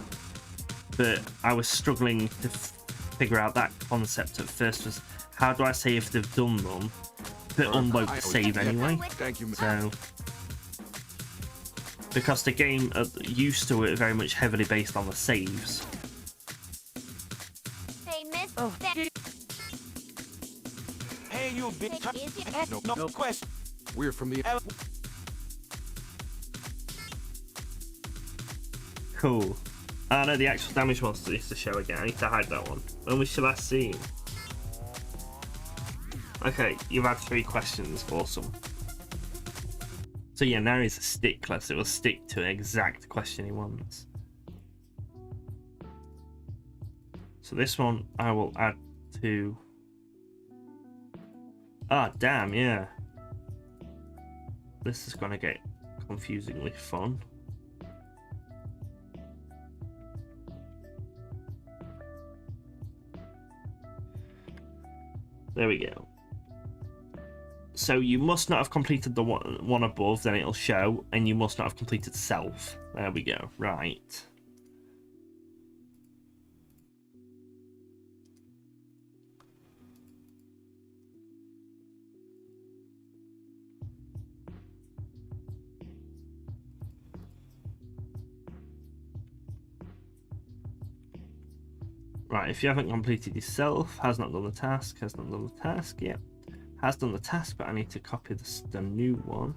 But I was struggling to figure out that concept at first, was how do I say if they've done them, but unload the save anyway. Thank you, So, because the game used to it very much heavily based on the saves. Hey, miss. Oh. That- Hey, you bitch. No question. We're from the Cool. I know the actual damage monster needs to show again. I need to hide that one. When was she last seen? Okay, you've had 3 questions. Awesome. So yeah, now he's a stickler, so it will stick to an exact question he wants. So this one I will add to... Ah, damn, yeah. This is gonna get confusingly fun. There we go. So you must not have completed the one above, then it'll show, and you must not have completed self. There we go. Right. Right, if you haven't completed yourself, has not done the task, has not done the task, yeah. Has done the task, but I need to copy the new one.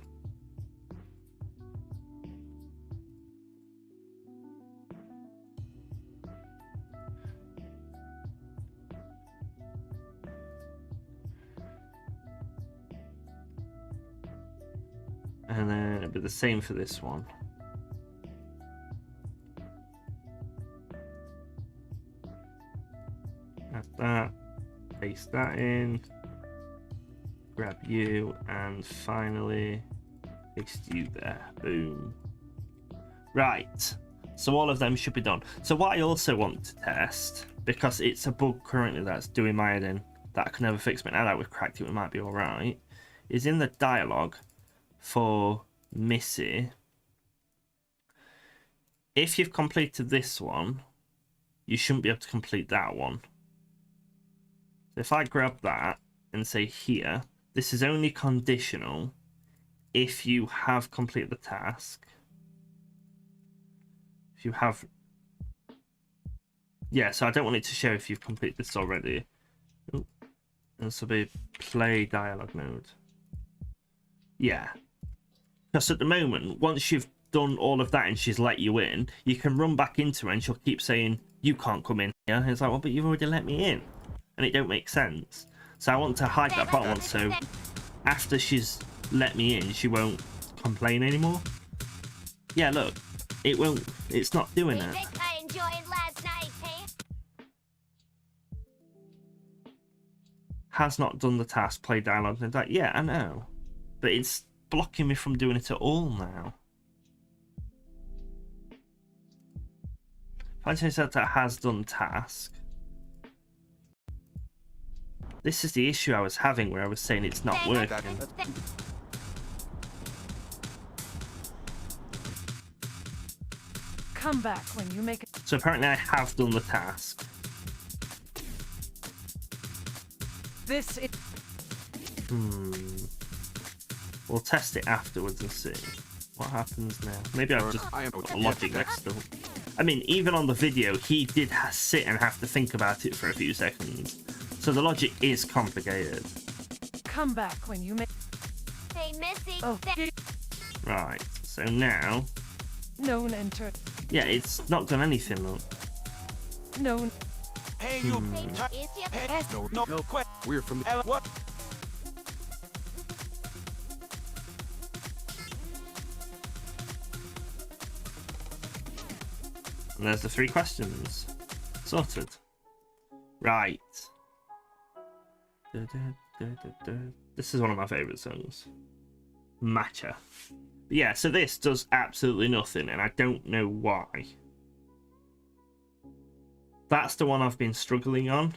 And then it'll be the same for this one. Add that, paste that in, grab you, and finally paste you there. Boom. Right, so all of them should be done. So what I also want to test, because it's a bug currently that's doing my head in that I can never fix, but now that we've cracked it, we might be alright, is in the dialogue for Missy. If you've completed this one, you shouldn't be able to complete that one. If I grab that and say here, this is only conditional if you have completed the task. If you have... Yeah, so I don't want it to show if you've completed this already. Ooh. This will be play dialogue mode. Yeah. Because at the moment, once you've done all of that and she's let you in, you can run back into her and she'll keep saying, you can't come in here. And it's like, well, but you've already let me in. And it don't make sense. So I want to hide that bottom one so after she's let me in, she won't complain anymore. Yeah, look, it won't, it's not doing it. I enjoyed last night, hey? Has not done the task, play dialogue, and that, yeah, I know. But it's blocking me from doing it at all now? If I change that to has done task. This is the issue I was having where I was saying it's not working. Come back when you make it. So apparently I have done the task. This is. We'll test it afterwards and see what happens now. Maybe I've just got the logic mixed up. I mean, even on the video, he did sit and have to think about it for a few seconds. So the logic is complicated. Come back when you make. Hey, Missy. Oh. Right, so now... Known enter. Yeah, it's not done anything, look. Known. Hey, you. Is your Hey, no question. We're from the... What? And there's the 3 questions. Sorted. Right. This is one of my favourite songs. Matcha. But yeah, so this does absolutely nothing, and I don't know why. That's the one I've been struggling on.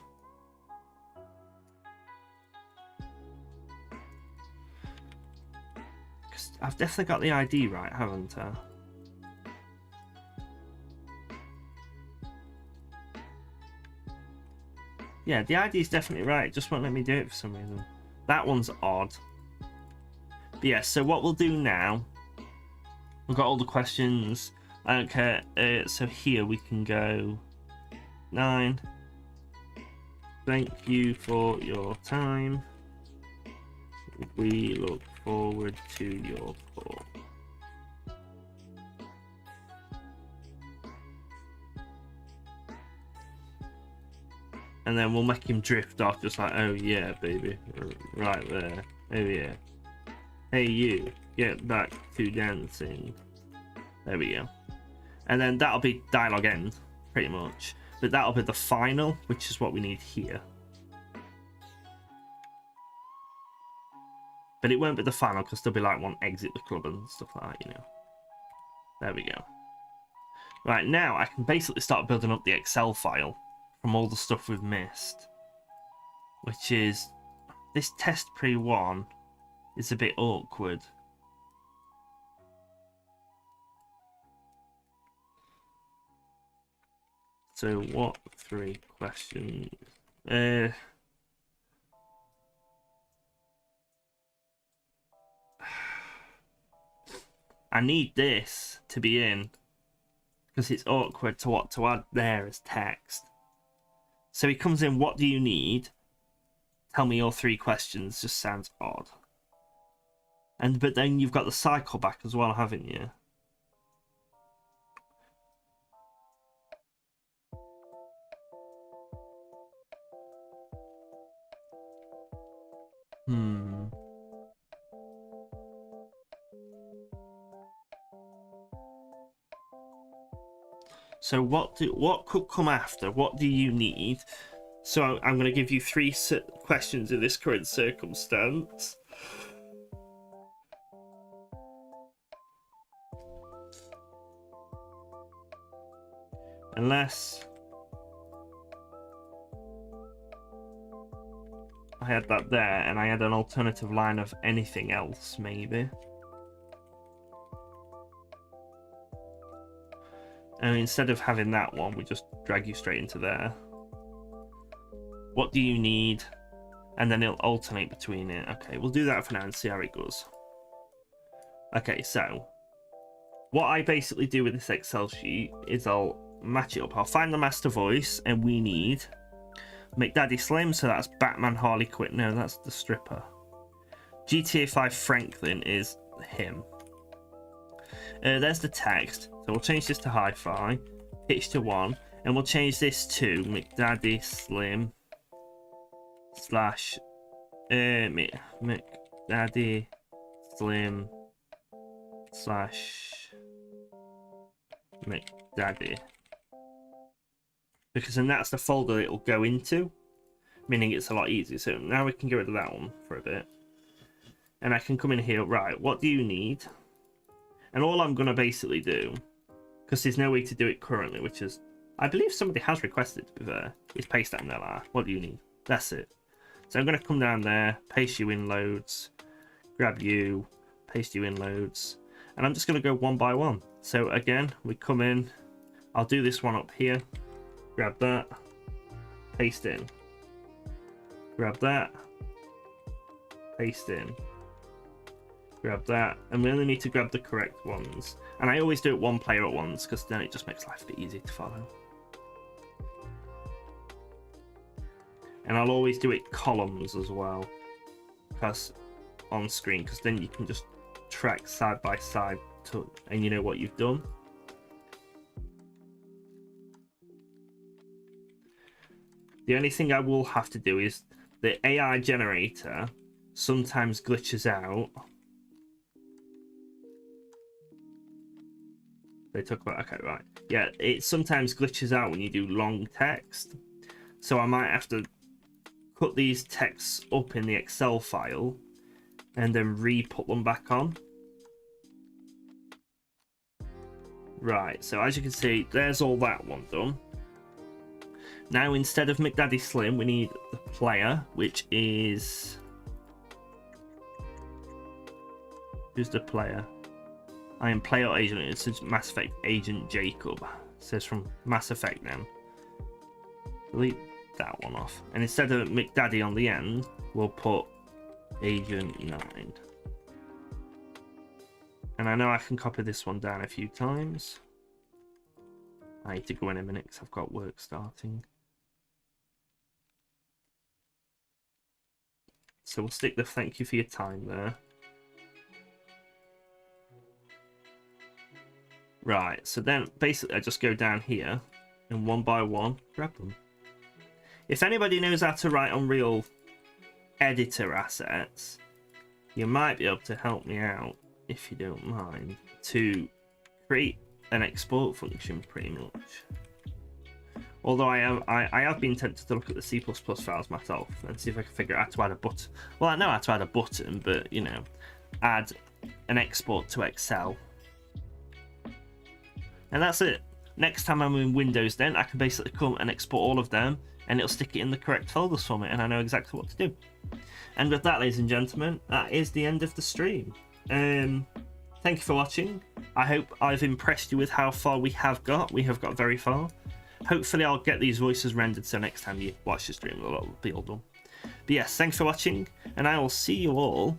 I've definitely got the ID right, haven't I? Yeah, the ID is definitely right. It just won't let me do it for some reason. That one's odd. But yeah, so what we'll do now... We've got all the questions. I don't care. So here we can go... 9. Thank you for your time. We look forward to your call. And then we'll make him drift off just like, oh yeah, baby. Right there. Oh yeah. Hey you, get back to dancing. There we go. And then that'll be dialogue end, pretty much. But that'll be the final, which is what we need here. But it won't be the final because there'll be like one exit the club and stuff like that, you know. There we go. Right, now I can basically start building up the Excel file from all the stuff we've missed. Which is, this test pre-1 is a bit awkward. So what 3 questions? I need this to be in because it's awkward to what to add there as text. So he comes in, what do you need? Tell me your 3 questions. Just sounds odd. But then you've got the cycle back as well, haven't you? So what could come after? What do you need? So I'm going to give you 3 questions in this current circumstance. Unless I had that there and I had an alternative line of anything else, maybe. And instead of having that one, we just drag you straight into there. What do you need? And then it'll alternate between it. Okay, we'll do that for now and see how it goes. Okay, so what I basically do with this Excel sheet is I'll match it up. I'll find the master voice, and we need McDaddy Slim, so that's Batman Harley Quinn. No, that's the stripper. GTA 5 Franklin is him. There's the text. So we'll change this to hi-fi, pitch to 1, and we'll change this to McDaddy Slim slash McDaddy Slim slash McDaddy. Because then that's the folder it'll go into, meaning it's a lot easier. So now we can get rid of that one for a bit. And I can come in here, right, what do you need? And all I'm going to basically do, because there's no way to do it currently, which is, I believe somebody has requested to be there, is paste down there. Like, what do you need? That's it. So I'm going to come down there, paste you in loads, grab you, paste you in loads, and I'm just going to go one by one. So again, we come in, I'll do this one up here, grab that, paste in, grab that, paste in, grab that, and we only need to grab the correct ones. And I always do it one player at once, because then it just makes life a bit easier to follow. And I'll always do it columns as well, because on screen, because then you can just track side by side and you know what you've done. The only thing I will have to do is the AI generator sometimes glitches out. They talk about, okay, right. Yeah, it sometimes glitches out when you do long text. So I might have to cut these texts up in the Excel file and then re-put them back on. Right, so as you can see, there's all that one done. Now instead of McDaddy Slim, we need the player, which is... Who's the player? I am player agent. It says Mass Effect Agent Jacob. It says from Mass Effect then. Delete that one off. And instead of McDaddy on the end, we'll put Agent 9. And I know I can copy this one down a few times. I need to go in a minute because I've got work starting. So we'll stick the thank you for your time there. Right, so then basically I just go down here and one by one grab them. If anybody knows how to write Unreal editor assets, you might be able to help me out, if you don't mind, to create an export function pretty much. Although I have been tempted to look at the C++ files myself and see if I can figure out how to add a button. Well, I know how to add a button, but you know, add an export to Excel. And that's it. Next time I'm in Windows then, I can basically come and export all of them and it'll stick it in the correct folders for me and I know exactly what to do. And with that, ladies and gentlemen, that is the end of the stream. Thank you for watching. I hope I've impressed you with how far we have got. We have got very far. Hopefully I'll get these voices rendered so next time you watch the stream it'll be all done. But yes, thanks for watching and I will see you all